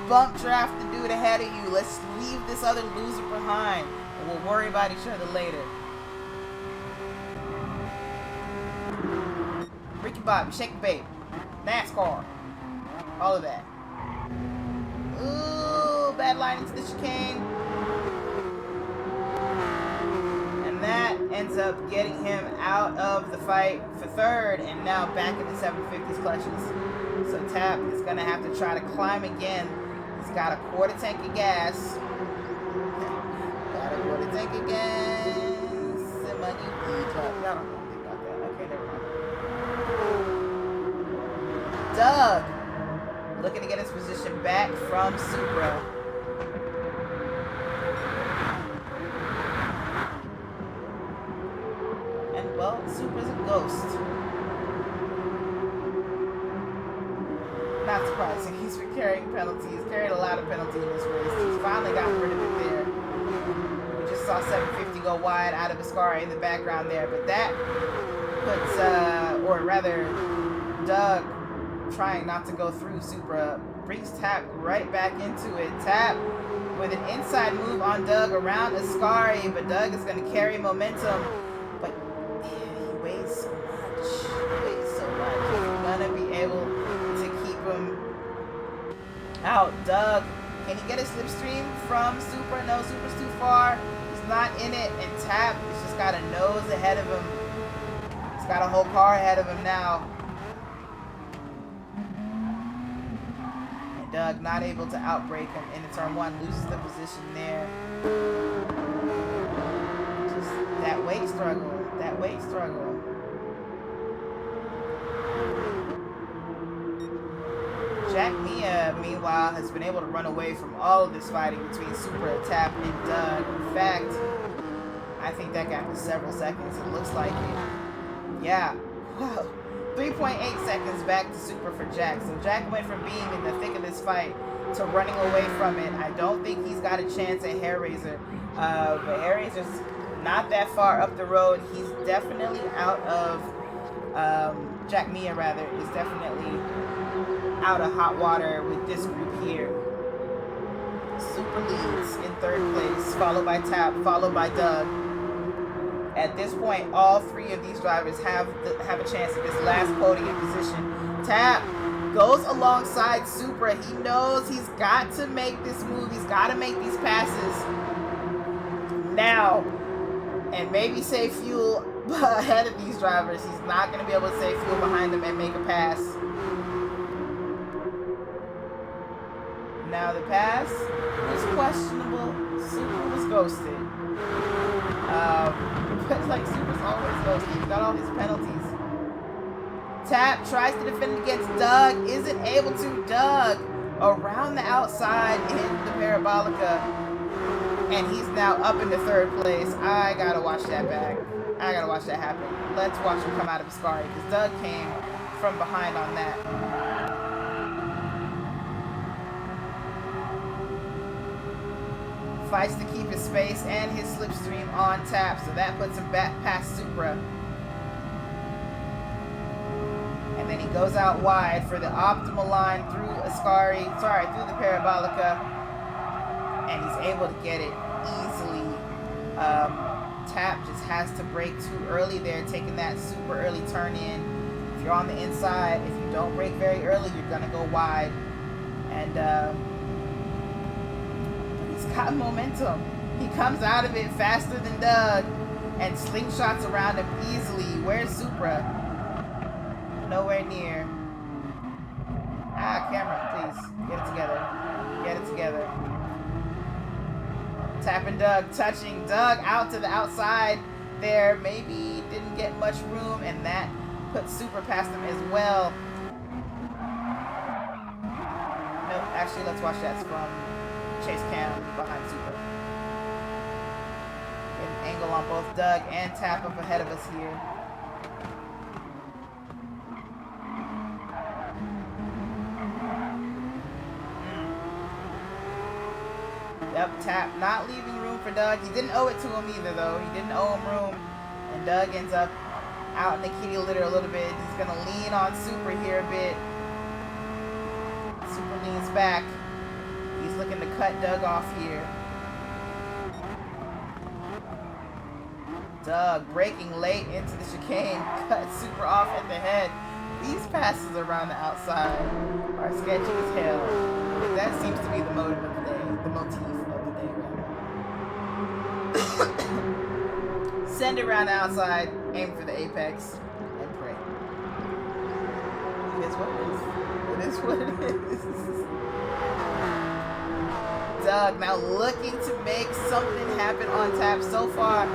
Bump draft the dude ahead of you. Let's leave this other loser behind, and we'll worry about each other later. Ricky Bobby, Shake the Babe, NASCAR, all of that. Ooh, bad line into the chicane. And that ends up getting him out of the fight for third, and now back in the 750s clutches. So Tap is going to have to try to climb again. He's got a quarter tank of gas. Got a quarter tank of gas. Y'all don't know anything about that. Okay, never mind. Doug looking to get his position back from Supra. And well, Supra's a ghost. Not surprising. He's been carrying penalties. He's carried a lot of penalties in this race. He's finally gotten rid of it there. We just saw 750 go wide out of Ascari in the background there, but that puts, or rather, Doug trying not to go through Supra brings Tap right back into it. Tap with an inside move on Doug around Ascari, but Doug is going to carry momentum. But he weighs so much. He weighs so much. He's going to be able to keep him out. Doug, can he get a slipstream from Supra? No, Supra's too far. He's not in it, and Tap has just got a nose ahead of him. He's got a whole car ahead of him now. And Doug not able to outbrake him into turn one, loses the position there. Just that weight struggle. That weight struggle. Jack Mia, meanwhile, has been able to run away from all of this fighting between Supra, Tap, and Doug. In fact, I think that gap is several seconds. It looks like it. Yeah. Wow. 3.8 seconds back to Supra for Jack. So Jack went from being in the thick of this fight to running away from it. I don't think he's got a chance at Hair Razor. But Hair Razor's not that far up the road. He's definitely out of... Jack Mia, rather, is definitely out of hot water with this group here. Supra leads in third place, followed by Tap, followed by Doug. At this point, all three of these drivers have a chance at this last podium position. Tap goes alongside Supra. He knows he's got to make this move. He's got to make these passes now and maybe save fuel ahead of these drivers. He's not going to be able to save fuel behind them and make a pass. Now the pass was questionable. Supra was ghosted. But like Supra's always ghosted. He's got all his penalties. Tap tries to defend against Doug. Isn't able to. Doug around the outside in the Parabolica. And he's now up into third place. I gotta watch that back. I gotta watch that happen. Let's watch him come out of Ascari, because Doug came from behind on that. Fights to keep his space and his slipstream on Tap, so that puts him back past Supra. And then he goes out wide for the optimal line through through the Parabolica, and he's able to get it easily. Tap just has to brake too early there, taking that super early turn in. If you're on the inside, if you don't brake very early, you're gonna go wide. And he's got momentum. He comes out of it faster than Doug and slingshots around him easily. Where's Supra? Nowhere near. Camera, please. Get it together. Get it together. Tap and Doug touching. Doug out to the outside there. Maybe didn't get much room, and that puts Supra past him as well. Nope, actually, let's watch that from Chase Cam behind Supra. Get an angle on both Doug and Tap up ahead of us here. Yep, Tap not leaving room for Doug. He didn't owe it to him either, though. He didn't owe him room. And Doug ends up out in the kitty litter a little bit. He's going to lean on Super here a bit. Super leans back. He's looking to cut Doug off here. Doug breaking late into the chicane. Cut Super off at the head. These passes around the outside are sketchy as hell. But that seems to be the motive of the day. The motif of the day, rather. Send it around the outside. Aim for the apex. And pray. It is what it is. It is what it is. Doug now looking to make something happen on Tap. So far,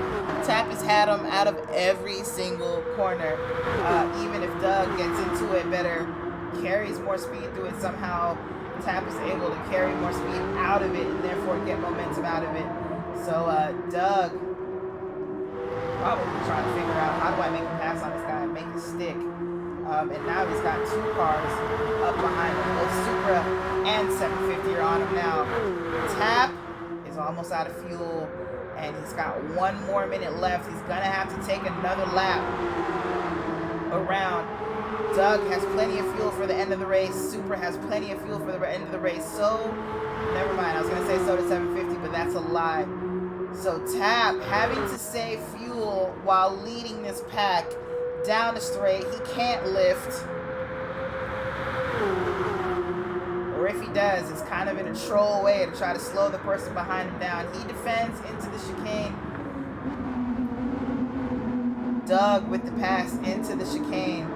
Tap has had him out of every single corner. Even if Doug gets into it better, carries more speed through it somehow, Tap is able to carry more speed out of it and therefore get momentum out of it. So Doug probably trying to figure out, how do I make a pass on this guy, make it stick. And now he's got two cars up behind him. Both Supra and 750 are on him now. Tap is almost out of fuel, and he's got 1 more minute left. He's going to have to take another lap around. Doug has plenty of fuel for the end of the race. Supra has plenty of fuel for the end of the race. So, never mind. I was going to say so to 750, but that's a lie. So Tap having to save fuel while leading this pack down the straight. He can't lift. Or if he does, it's kind of in a troll way to try to slow the person behind him down. He defends into the chicane. Doug with the pass into the chicane.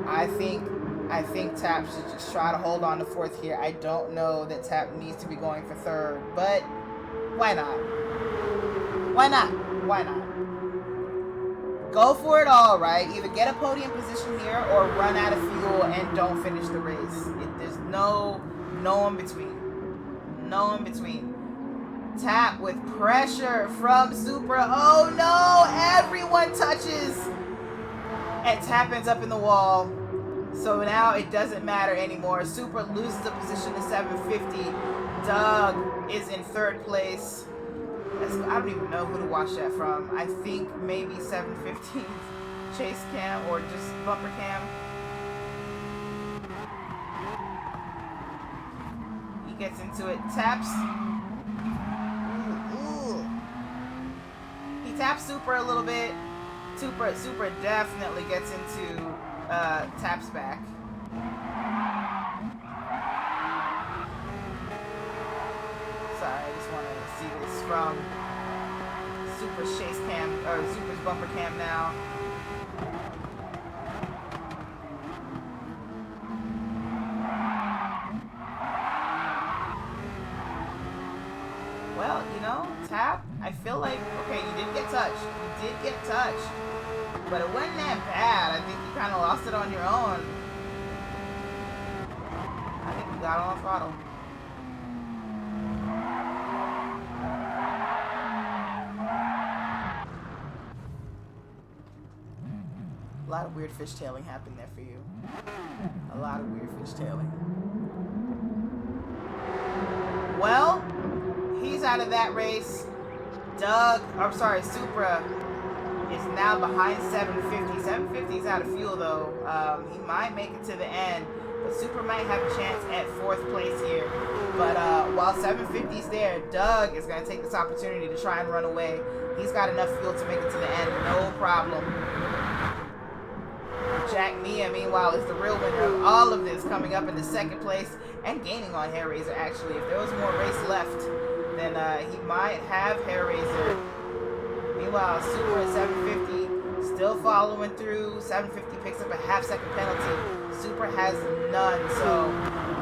I think Tap should just try to hold on to 4th here. I don't know that Tap needs to be going for 3rd, but why not? Why not? Why not? Go for it all, right? Either get a podium position here or run out of fuel and don't finish the race. There's no in between. No in between. Tap with pressure from Supra. Oh no! Everyone touches! And Tap ends up in the wall. So now it doesn't matter anymore. Supra loses the position to 750. Doug is in 3rd place. I don't even know who to watch that from. I think maybe 715's chase cam or just bumper cam. He gets into it. Taps. Ooh. He taps Supra a little bit. Supra definitely gets into Tap's back. Sorry, I just want to see this from Supra's chase cam, or Supra's bumper cam now. Well, you know, Tap, I feel like, okay, you did get touched. You did get touched. But it wasn't that bad. I think you kind of lost it on your own. I think you got on throttle. A lot of weird fishtailing happened there for you. A lot of weird fishtailing. Well, he's out of that race. Supra is now behind 750. 750 is out of fuel though. He might make it to the end, but Supra might have a chance at 4th place here. But while 750's there, Doug is going to take this opportunity to try and run away. He's got enough fuel to make it to the end, no problem. Jack Mia, meanwhile, is the real winner of all of this, coming up into 2nd place and gaining on Hair Razor, actually. If there was more race left, then he might have Hair Razor. Meanwhile, Supra at 750, still following through. 750 picks up a half-second penalty. Supra has none, so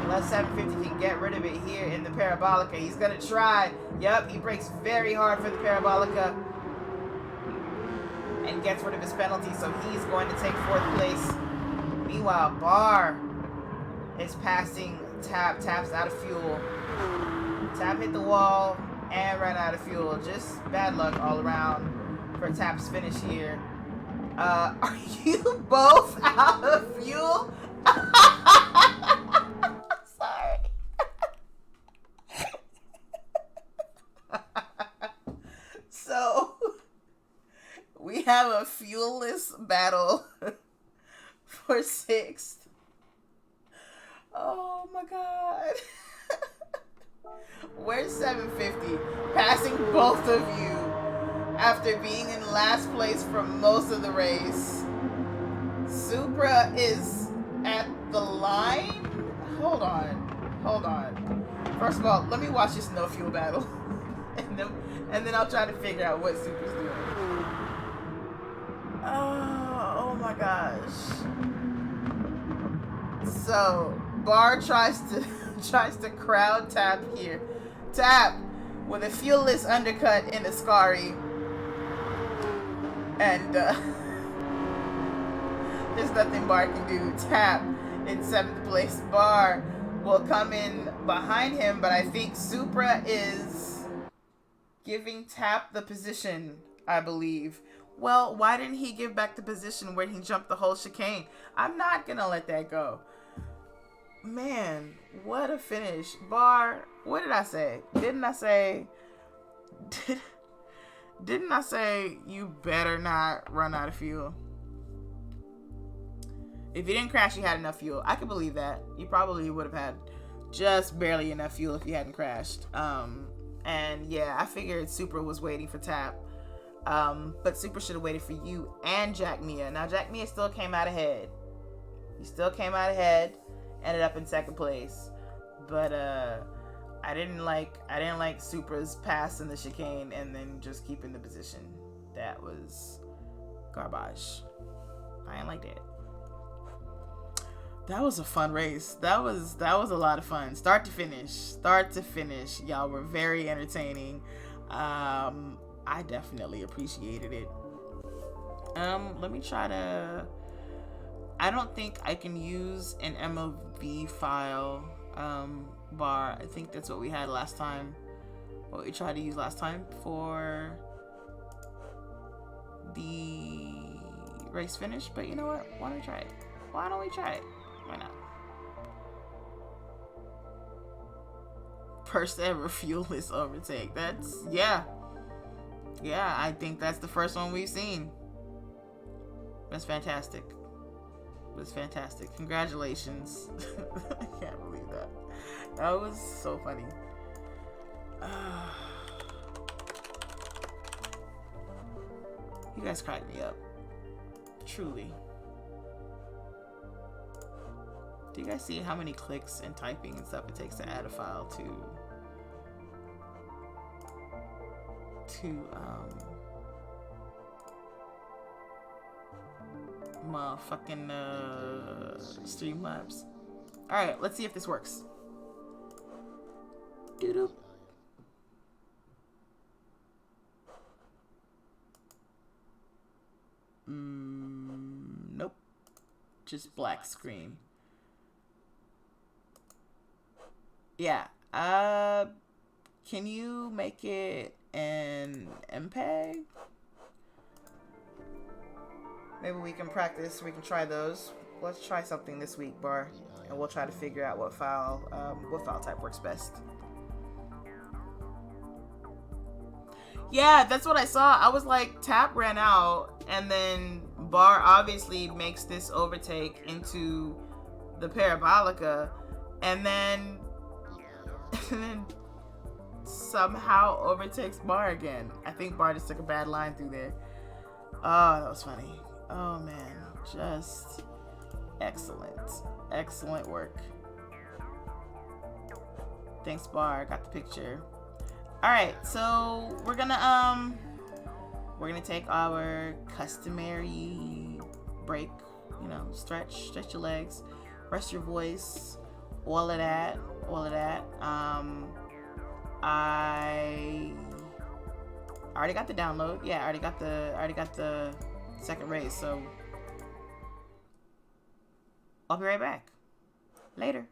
unless 750 can get rid of it here in the Parabolica, he's going to try. Yep, he brakes very hard for the Parabolica and gets rid of his penalty, so he's going to take 4th place. Meanwhile, Bar is passing Tap. Tap's out of fuel. Tap hit the wall and ran out of fuel. Just bad luck all around for Tap's finish here. Are you both out of fuel? Sorry. have a fuelless battle for 6th. Oh my god. Where's 750? Passing both of you after being in last place for most of the race. Supra is at the line? Hold on. First of all, let me watch this no fuel battle. and then I'll try to figure out what Supra's doing. Oh my gosh. So, Bar tries to crowd tap here. Tap with a fuelless undercut in Ascari. And there's nothing Bar can do. Tap in 7th place. Bar will come in behind him, but I think Supra is giving Tap the position, I believe. Well, why didn't he give back the position when he jumped the whole chicane? I'm not gonna let that go. Man, what a finish. Bar, what did I say? Didn't I say you better not run out of fuel? If you didn't crash, you had enough fuel. I can believe that. You probably would have had just barely enough fuel if you hadn't crashed. And yeah, I figured Supra was waiting for Tap. But Supra should have waited for you and Jack Mia. Now, Jack Mia still came out ahead. He still came out ahead. Ended up in 2nd place. But I didn't like Supra's pass in the chicane and then just keeping the position. That was garbage. I ain't like that. That was a fun race. That was a lot of fun. Start to finish. Y'all were very entertaining. I definitely appreciated it. Let me try to... I don't think I can use an MOV file, Bar. I think that's what we had last time. What we tried to use last time for the race finish. But you know what? Why don't we try it? Why not? First ever fuelless overtake. That's, yeah, I think that's the first one we've seen. That's fantastic. Congratulations. I can't believe that. That was so funny. You guys cracked me up. Truly. Do you guys see how many clicks and typing and stuff it takes to add a file to motherfucking Streamlabs? Alright, let's see if this works. Doo-doo. Nope. Just black screen. Yeah. Can you make it an MPEG? Maybe we can practice. We can try those. Let's try something this week, Bar, and we'll try to figure out what file type works best. Yeah, that's what I saw. I was like, Tap ran out, and then Bar obviously makes this overtake into the Parabolica, and then somehow overtakes Bar again. I think Bar just took a bad line through there. Oh, that was funny. Oh man, just excellent work. Thanks, Bar. Got the picture. All right, so we're gonna take our customary break. You know, stretch your legs, rest your voice, all of that. I already got the download. Yeah, I already got the second race. So I'll be right back. Later.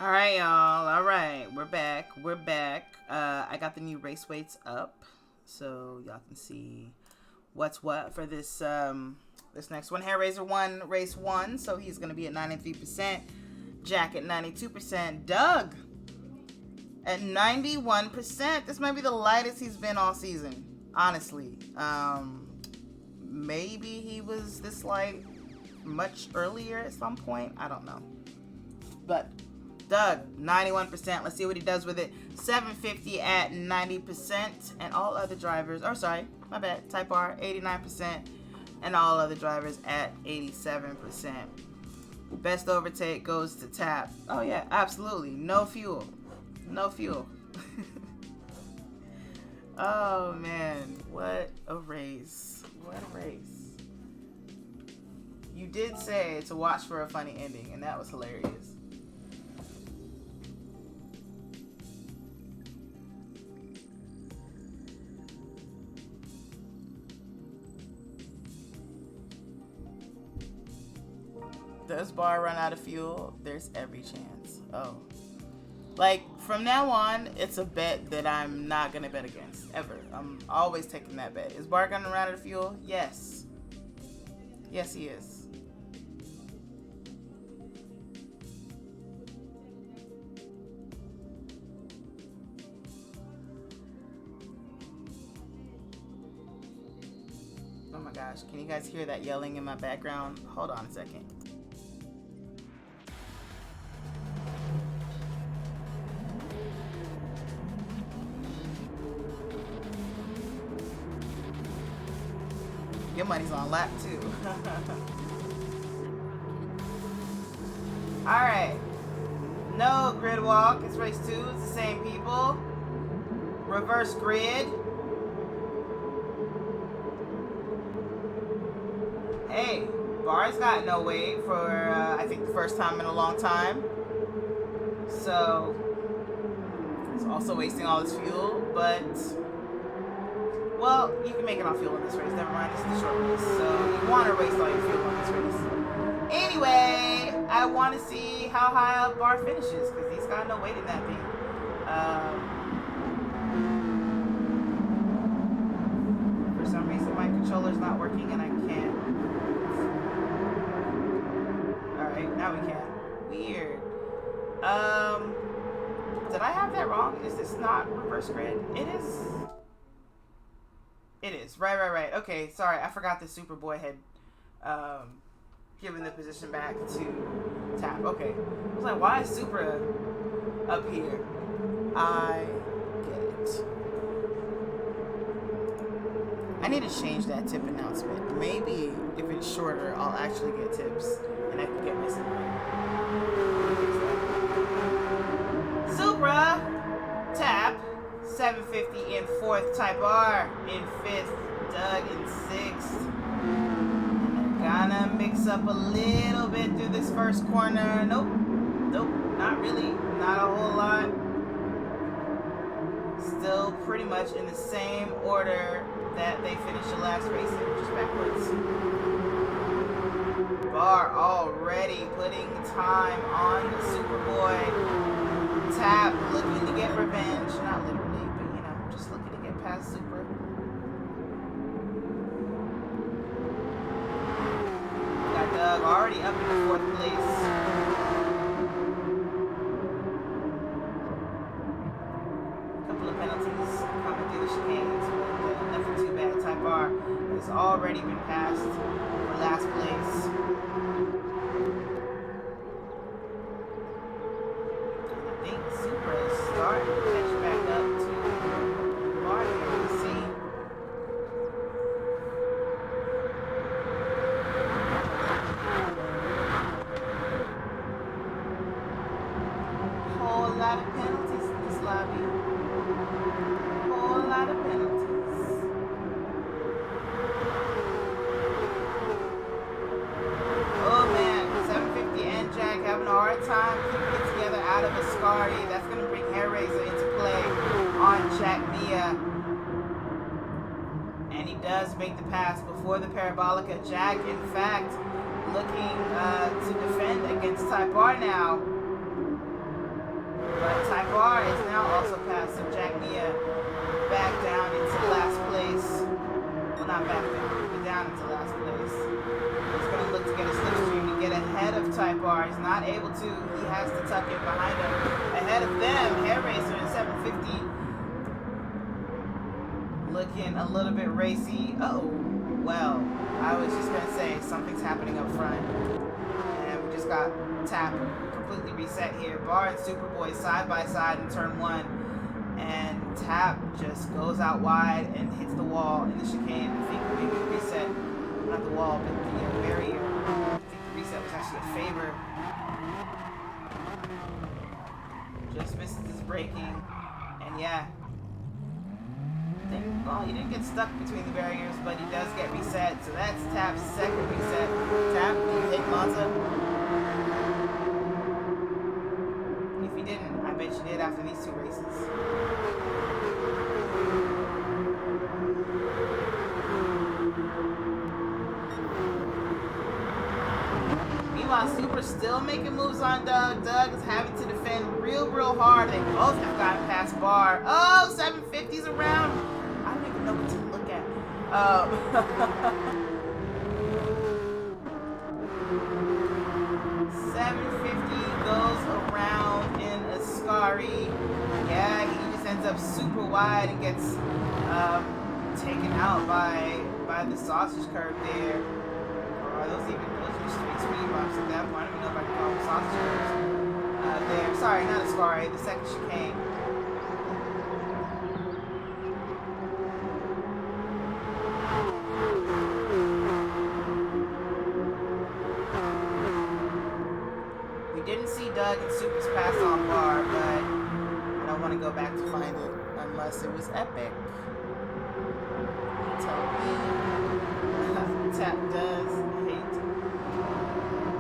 All right, y'all. All right, we're back. We're back. I got the new race weights up, so y'all can see what's what for this this next one. Hair Razor won race 1, so he's gonna be at 93%. Jack at 92%. Doug at 91%. This might be the lightest he's been all season, honestly. Maybe he was this light much earlier at some point. I don't know, but Doug, 91%. Let's see what he does with it. 750 at 90%. And all other drivers, or sorry, my bad, Type R, 89%. And all other drivers at 87%. Best overtake goes to Tap. Oh yeah, absolutely. No fuel. No fuel. Oh man, what a race. What a race. You did say to watch for a funny ending, and that was hilarious. Does Bar run out of fuel? There's every chance. Oh. Like, from now on, it's a bet that I'm not going to bet against, ever. I'm always taking that bet. Is Bar going to run out of fuel? Yes. Yes, he is. Oh my gosh, can you guys hear that yelling in my background? Hold on a second. Your money's on lap too. Alright. No grid walk. It's race 2. It's the same people. Reverse grid. Hey, Bar's got no weight for, I think, the first time in a long time. So, it's also wasting all his fuel, but... Well, you can make it on fuel in this race. Never mind, this is the short race. So you want to waste all your fuel on this race. Anyway, I want to see how high up Bar finishes because he's got no weight in that thing. For some reason, my controller's not working and I can't. Alright, now we can. Weird. Did I have that wrong? Is this not reverse grid? It is. It is. Right. Okay, sorry. I forgot the Superboy had given the position back to Tap. Okay. I was like, why is Supra up here? I get it. I need to change that tip announcement. Maybe if it's shorter, I'll actually get tips and I can get myself right. Supra, Tap. 750 in 4th, Type R in 5th, Doug in 6th. And gonna mix up a little bit through this first corner. Nope, not really, not a whole lot. Still pretty much in the same order that they finished the last race in, just backwards. Bar already putting time on Superboy. Tap looking to get revenge, not literally. Just looking to get past Super. Got Doug already up in the 4th place. A couple of penalties coming through the chicanes, but nothing too bad. Type R has already been passed for last place. I think Super is starting to catch back up to Bar here. Let's see. Whole lot of penalties in this lobby. Whole lot of penalties. Oh man, 750 and Jack having a hard time keeping it together out of Ascari. That's going to bring Hair Razor into play on Jack Mia. And he does make the pass before the Parabolica. Jack, in fact, looking to defend against Type R now. But Ty Bar is now also past, so Jack Mia back down into last place. Well, not back down, but down into last place. He's going to look to get a slipstream to get ahead of Ty Bar. He's not able to. He has to tuck it behind him. Ahead of them, Hair Racer in 750. Looking a little bit racy. Uh-oh. Well, I was just going to say something's happening up front. And we just got Tap completely reset here. Bar and Superboy side by side in turn 1. And Tap just goes out wide and hits the wall in the chicane. I think maybe the reset, not the wall, but the barrier. I think the reset was actually a favor. Just misses his braking. And yeah. Well, he didn't get stuck between the barriers, but he does get reset. So that's Tap's second reset. Tap, do you hit Monza? If you didn't, I bet you did after these 2 races. Meanwhile, Super's still making moves on Doug. Doug is having to defend real hard. They both have gotten past Bar. Oh, 750's around. I don't even know what to look at. 750 goes around in Ascari. Yeah, he just ends up super wide and gets taken out by the sausage curve there. Or are those are straight speed bumps at that point? I don't even know if I can call them sausage curves. There. Sorry, not Ascari, the second chicane. Didn't see Doug and Super's pass on Bar, but I don't want to go back to find it unless it was epic. Tell me. Tap does hate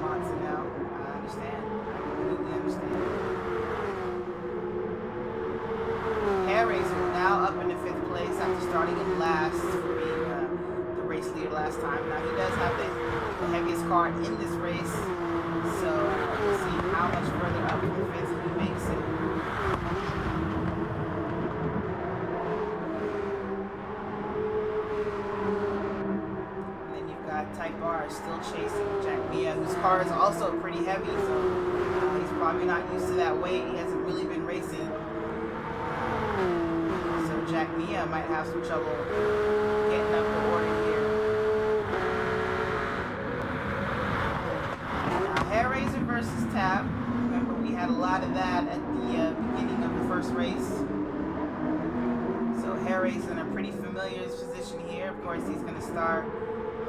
Monza now. I understand. I completely understand. Hair Racer now up in the 5th place after starting in last for being the race leader last time. Now he does have the heaviest car in this race. So we'll see how much further up in the 5th he makes it. And then you've got Type R still chasing Jack Mia, whose car is also pretty heavy, so he's probably not used to that weight. He hasn't really been racing. So Jack Mia might have some trouble getting up the order here. Hair Racer versus Tap. Remember, we had a lot of that at the beginning of the first race. So Hair Racer in a pretty familiar position here. Of course, he's going to start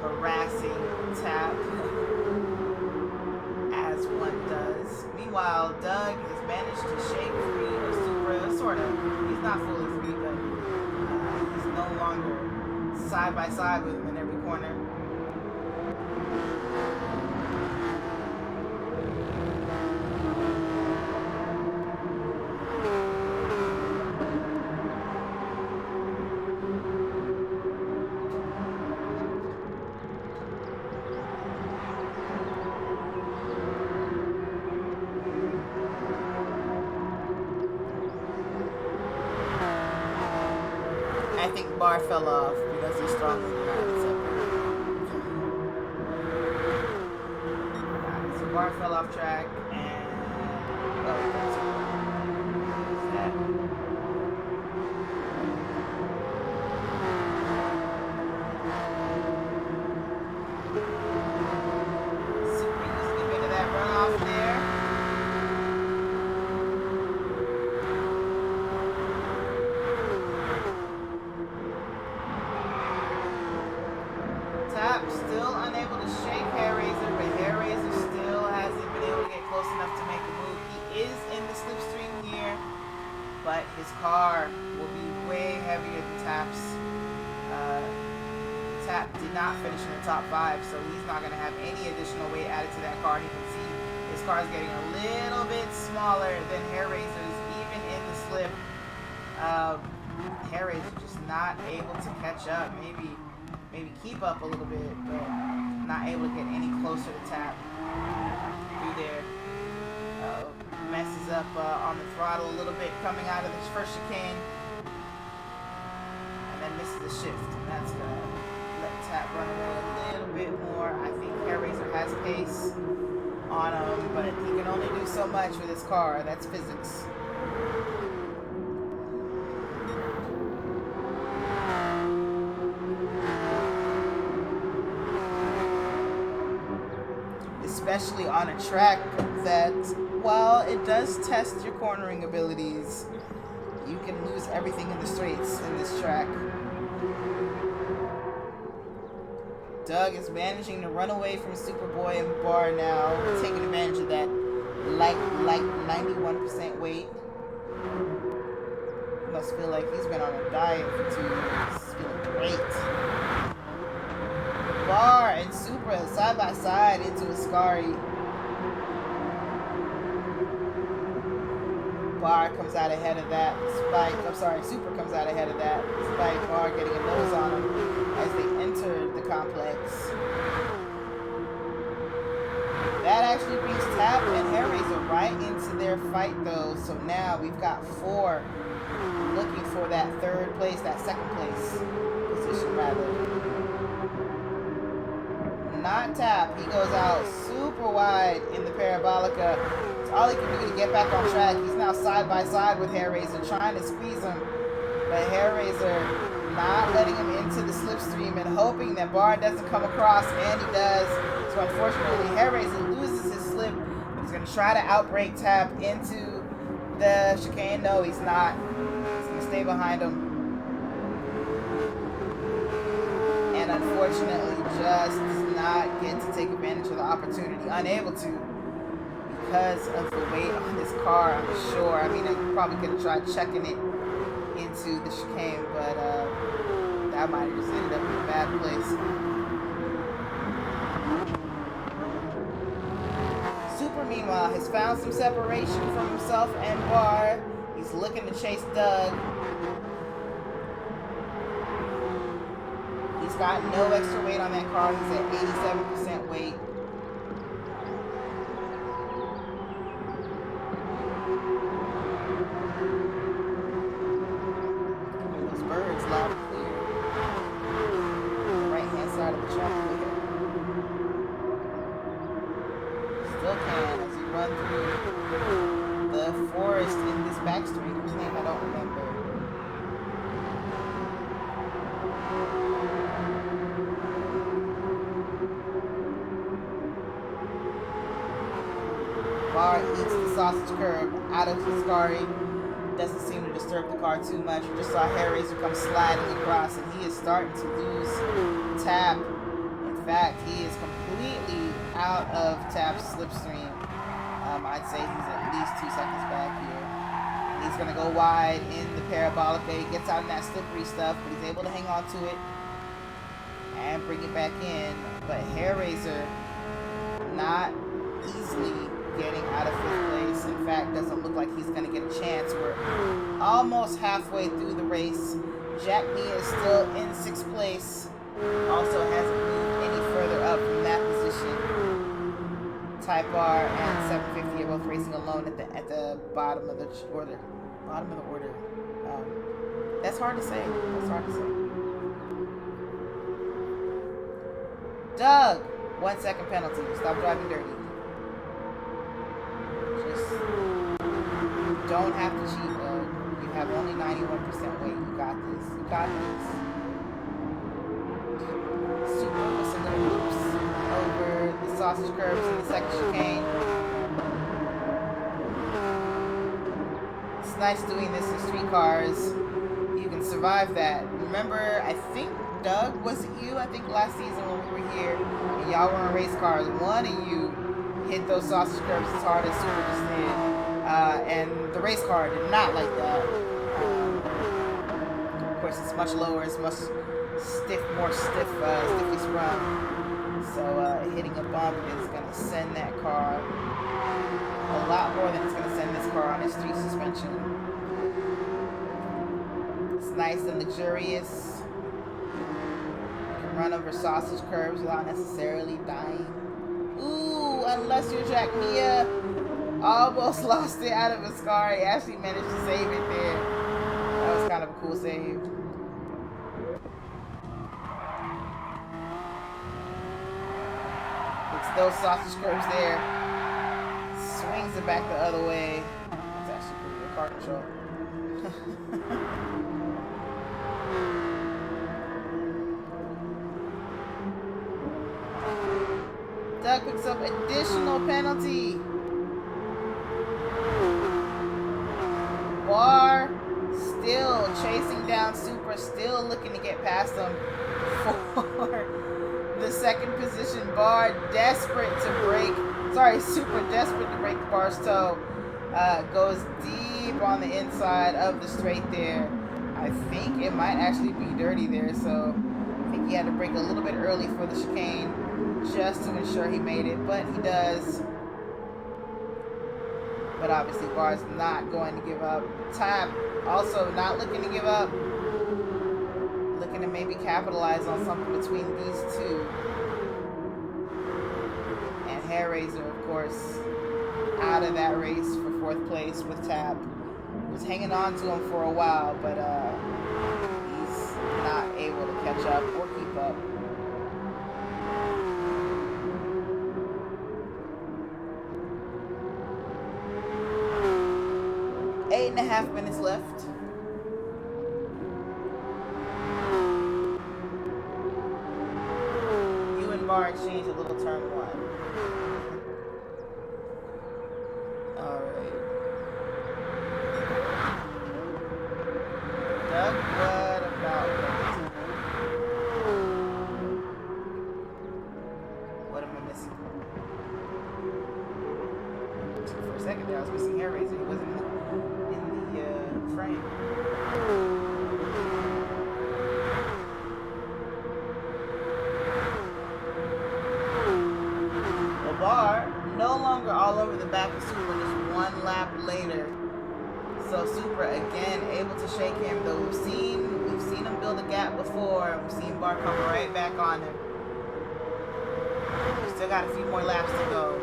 harassing Tap, as one does. Meanwhile, Doug has managed to shake free of Supra, sort of. He's not fully free, but he's no longer side by side with him in every corner. I think Bar fell off because he's stronger than that. So Bar fell off track and super easy to get into that runoff there. Tap still unable to shake Hair Racer, but Hair Racer still hasn't been able to get close enough to make a move. He is in the slipstream here, but his car will be way heavier than Tap's. Tap did not finish in the top 5, so he's not going to have any additional weight added to that car. You can see his car is getting a little bit smaller than Hair Racer's, even in the slip. Hair Racer just not able to catch up. Maybe keep up a little bit, but not able to get any closer to Tap through there. messes up on the throttle a little bit coming out of this first chicane. And then misses the shift. And that's going to let Tap run away a little bit more. I think Hellraiser has pace on him, but he can only do so much with his car. That's physics. Especially on a track that, while it does test your cornering abilities, you can lose everything in the straights in this track. Doug is managing to run away from Superboy and Bar now, taking advantage of that light 91% weight. Must feel like he's been on a diet for 2 years. He's feeling great. Bar and Supra side by side into Ascari. Bar comes out ahead of that. Supra comes out ahead of that. Despite Bar getting a nose on him as they enter the complex. That actually brings Tap and Hellraiser right into their fight though. So now we've got 4 looking for that third place, that second place position rather. Not Tap. He goes out super wide in the Parabolica. It's all he can do to get back on track. He's now side by side with Hellraiser, trying to squeeze him. But Hellraiser not letting him into the slipstream and hoping that Bar doesn't come across, and he does. So unfortunately, Hellraiser loses his slip. But he's going to try to outbrake Tap into the chicane. No, he's not. He's going to stay behind him. And unfortunately, just does not get to take advantage of the opportunity. Unable to, because of the weight on this car, I'm sure. I mean, I probably could have tried checking it into the chicane, but that might have just ended up in a bad place. Super, meanwhile, has found some separation from himself and Bar. He's looking to chase Doug. He's got no extra weight on that car. He's at 87% weight. Those birds loud and clear. Right hand side of the track clear. Still can as he runs through the forest in this back street, whose name I don't remember. Bar eats the sausage curb out of Ascari. Doesn't seem to disturb the car too much. We just saw Hellraiser come sliding across, and he is starting to lose Tap. In fact, he is completely out of Tap's slipstream. I'd say he's at least 2 seconds back here. He's going to go wide in the Parabolica. He gets out in that slippery stuff, but he's able to hang on to it and bring it back in. But Hellraiser not easily getting out of 5th place. In fact, doesn't look like he's going to get a chance. We're almost halfway through the race. Jack Mia is still in 6th place. Also hasn't moved any further up from that position. Type R and 750 are both racing alone at the bottom of the order. That's hard to say. Doug, 1 second penalty. Stop driving dirty. Just don't have to cheat, Doug. You have only 91% weight. You got this. Super with some little loops over the sausage curves in the second chicane. It's nice doing this in street cars. You can survive that. Remember, I think Doug, was it you? I think last season when we were here and y'all were in race cars, one of you hit those sausage curves as hard as Super just did. And the race car did not like that. Of course, it's much lower. It's much more stiffly sprung. So hitting a bump is going to send that car a lot more than it's going to send this car on its 3 suspension. It's nice and luxurious. You can run over sausage curves without necessarily dying. Ooh, unless you're Jack Mia. Almost lost it out of his car. He actually managed to save it there. That was kind of a cool save. It's those sausage curves there. Swings it back the other way. That's actually pretty good car control. Doug picks up additional penalty. Barr still chasing down Supra, still looking to get past him for the second position. Barr desperate to break. Sorry, Supra desperate to break Barr's toe. Goes deep on the inside of the straight there. I think it might actually be dirty there, so I think he had to break a little bit early for the chicane just to ensure he made it, but he does. But obviously Barr's not going to give up. Tap also not looking to give up. Looking to maybe capitalize on something between these two. And Hair Razor, of course, out of that race for fourth place with Tap. Was hanging on to him for a while, but he's not able to catch up or keep up. Eight and a half minutes left. You and Barr exchange a little turn one. Alright. Doug, what about that? What am I missing? For a second there, I was missing Hair Razor. He wasn't in the frame. Barr no longer all over the back of Supra, just one lap later. So Supra again able to shake him, though we've seen him build a gap before. We've seen Barr come right back on him. Still got a few more laps to go.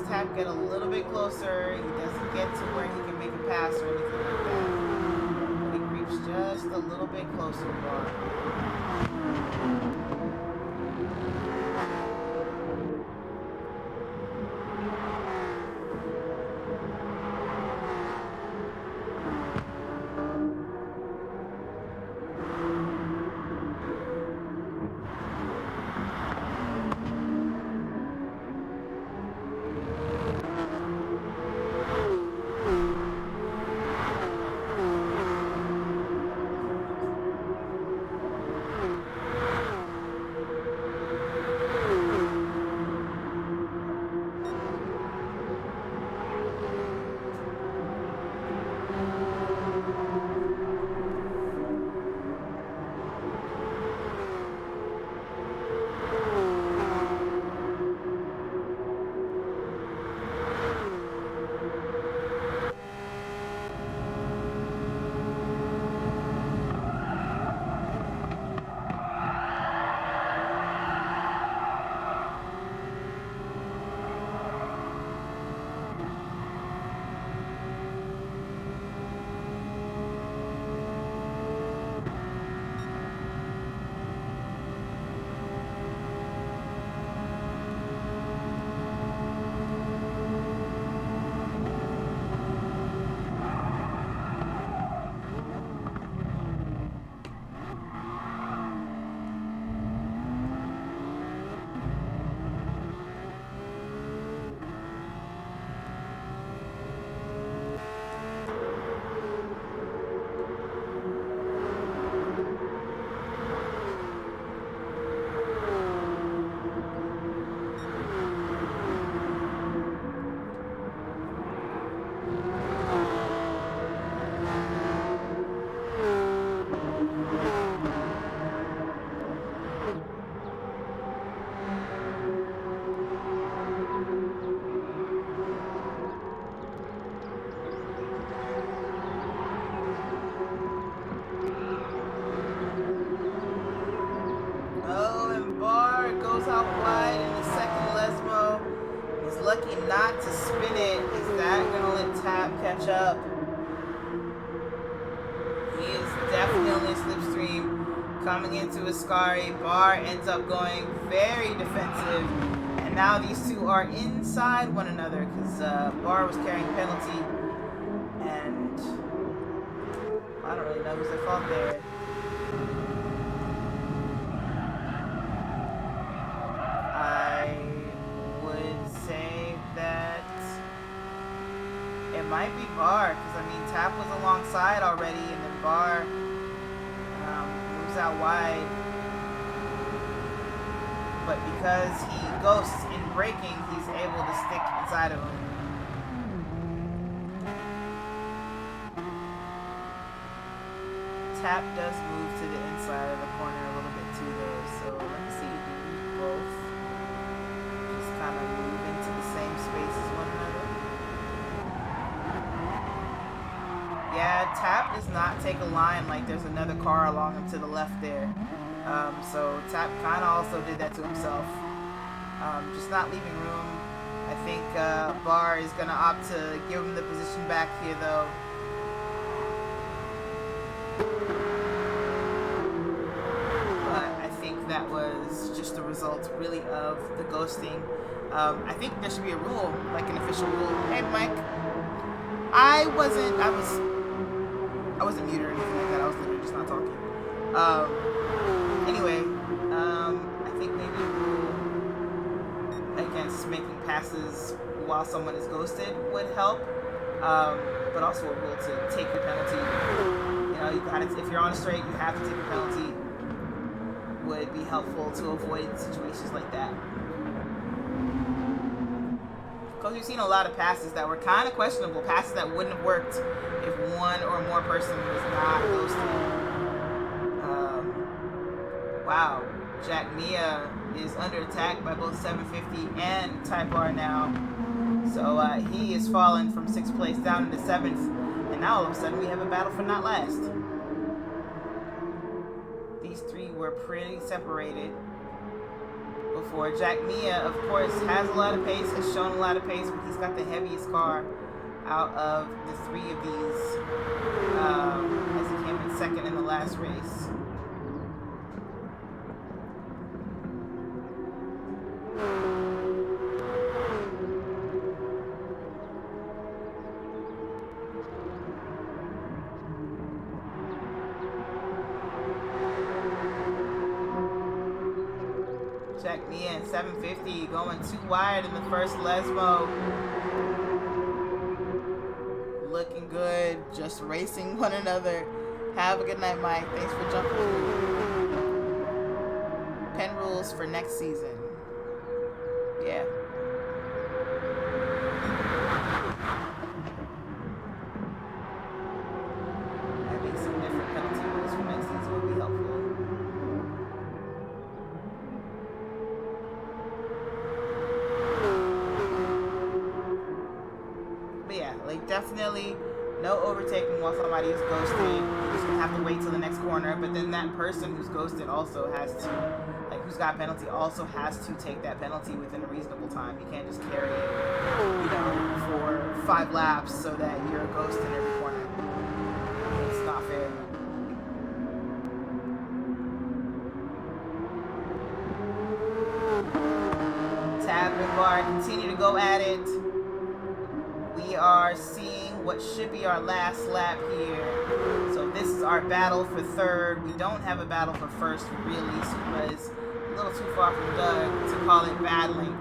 Tap get a little bit closer. He doesn't get to where he can make a pass or anything like that. But he creeps just a little bit closer, Barr. lucky not to spin it. Is that gonna let Tap catch up? He is definitely a slipstream coming into Ascari. Bar ends up going very defensive. And now these two are inside one another because Bar was carrying penalty. And I don't really know who's at fault there. I would say that it might be Bar, because I mean Tap was alongside already, and then Bar moves out wide. But because he ghosts in braking, he's able to stick inside of him. Tap does move to the inside of the corner a little bit too though, so let's see, do both just kind of move into the same space as one another? Yeah, Tap does not take a line like there's another car along him to the left there. So Tap kind of also did that to himself. Just not leaving room. I think Bar is going to opt to give him the position back here though. That was just the result, really, of the ghosting. I think there should be a rule, like an official rule. Hey, Mike. I wasn't muted or anything like that. I was literally just not talking. Anyway, I think maybe a rule against making passes while someone is ghosted would help. But also a rule to take your penalty. You know, you gotta, if you're on a straight, you have to take a penalty. Would be helpful to avoid situations like that. Because we've seen a lot of passes that were kind of questionable, passes that wouldn't have worked if one or more person was not ghosted. Wow, Jack Mia is under attack by both 750 and Type R now. So he is fallen from 6th place down into 7th, and now all of a sudden we have a battle for not last. These three were pretty separated before. Jack Mia, of course, has a lot of pace, has shown a lot of pace, but he's got the heaviest car out of the three of these, as he came in second in the last race. Jack Mia and 750 going too wide in the first Lesmo. Looking good, just racing one another. Have a good night, Mike. Thanks for jumping through. Pen rules for next season. Yeah. Having some different penalty rules for next season would be helpful. Definitely no overtaking while somebody is ghosting. You're just gonna have to wait till the next corner, but then that person who's ghosted also has to, like, who's got penalty also has to take that penalty within a reasonable time. You can't just carry it, you know, for 5 laps so that you're a ghost in every corner. It's not fair. Tab and Bar continue to go at it. We are seeing what should be our last lap here. So this is our battle for third. We don't have a battle for first, really. Supra is a little too far from Doug to call it battling.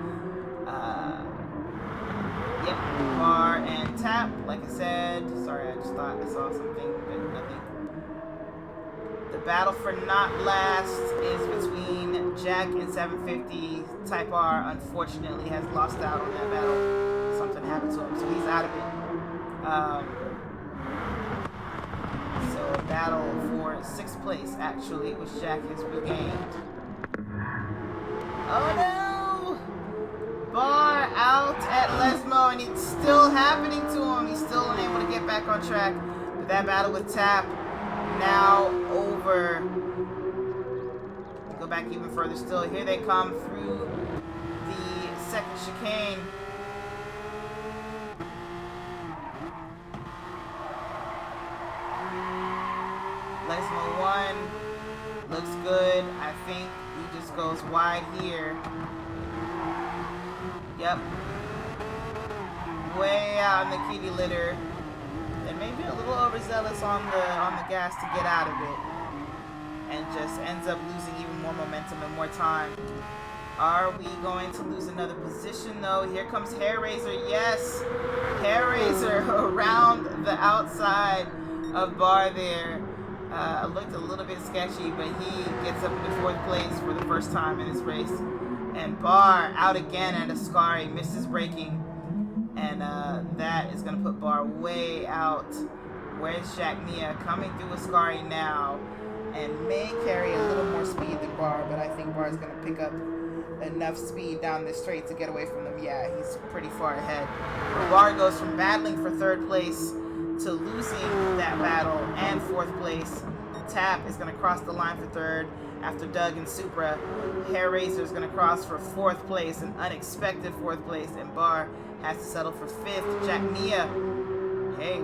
Yep, Bar and Tap, like I said. Sorry, I just thought I saw something, but nothing. The battle for not last is between Jack and 750. Type R, unfortunately, has lost out on that battle. Something happened to him, so he's out of it. So a battle for 6th place, actually, which Jack has regained. Oh no! Bar out at Lesmo, and it's still happening to him. He's still unable to get back on track. But that battle with Tap now over. Go back even further still. Here they come through the second chicane. Decimal one. Looks good. I think he just goes wide here. Yep. Way out in the kitty litter. And maybe a little overzealous on the gas to get out of it. And just ends up losing even more momentum and more time. Are we going to lose another position though? Here comes Hair Raiser. Yes! Hair Raiser around the outside of Bar there. Looked a little bit sketchy, but he gets up into 4th place for the first time in this race. And Bar out again at Ascari, misses braking. And that is going to put Bar way out. Where's Jack Nia? Coming through Ascari now. And may carry a little more speed than Bar, but I think Bar is going to pick up enough speed down this straight to get away from them. Yeah, he's pretty far ahead. Bar goes from battling for 3rd place to losing that battle and 4th place. Tap is going to cross the line for 3rd after Doug and Supra. Hair Raiser is going to cross for 4th place, an unexpected 4th place, and Bar has to settle for 5th. Jack Nia, hey,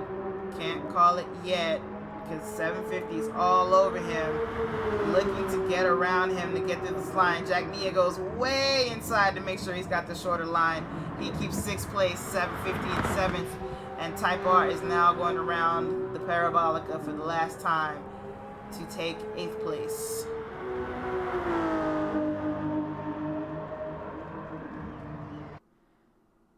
can't call it yet because 750 is all over him, looking to get around him to get through this line. Jack Nia goes way inside to make sure he's got the shorter line. He keeps 6th place, 750 and 7th. And Type R is now going around the Parabolica for the last time to take 8th place.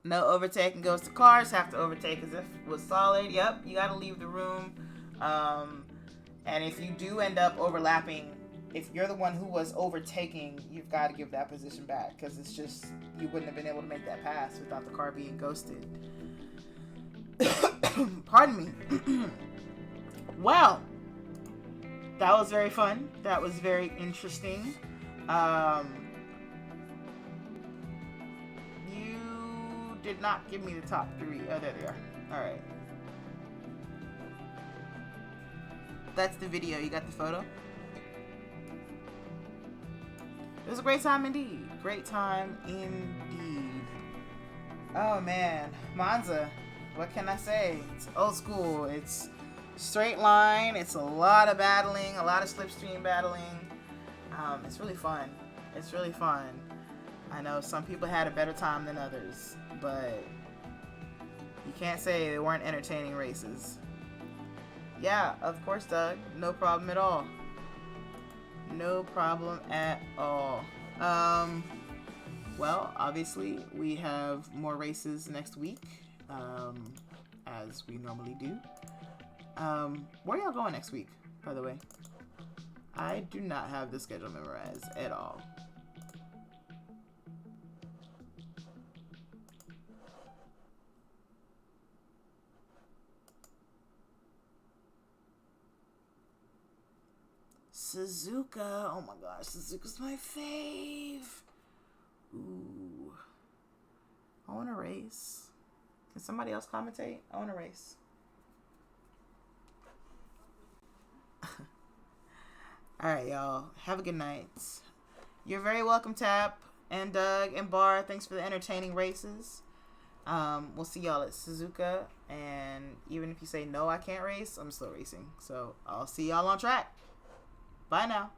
No overtaking goes to cars. Have to overtake as if it was solid. Yep, you got to leave the room. And if you do end up overlapping, if you're the one who was overtaking, you've got to give that position back because it's just, you wouldn't have been able to make that pass without the car being ghosted. Pardon me. Well, that was very fun. That was very interesting. You did not give me the top 3. Oh, there they are. All right. That's the video. You got the photo? It was a great time indeed. Great time indeed. Oh, man. Monza. What can I say? It's old school. It's straight line. It's a lot of battling, a lot of slipstream battling. It's really fun. It's really fun. I know some people had a better time than others, but you can't say they weren't entertaining races. Yeah, of course, Doug. No problem at all. No problem at all. Well, obviously, we have more races next week. As we normally do. Where y'all going next week, by the way? I do not have the schedule memorized at all. Suzuka. Oh my gosh, Suzuka's my fave. Ooh. I want to race. Can somebody else commentate? I want to race. Alright, y'all. Have a good night. You're very welcome, Tap and Doug and Bar. Thanks for the entertaining races. We'll see y'all at Suzuka. And even if you say, no, I can't race, I'm still racing. So I'll see y'all on track. Bye now.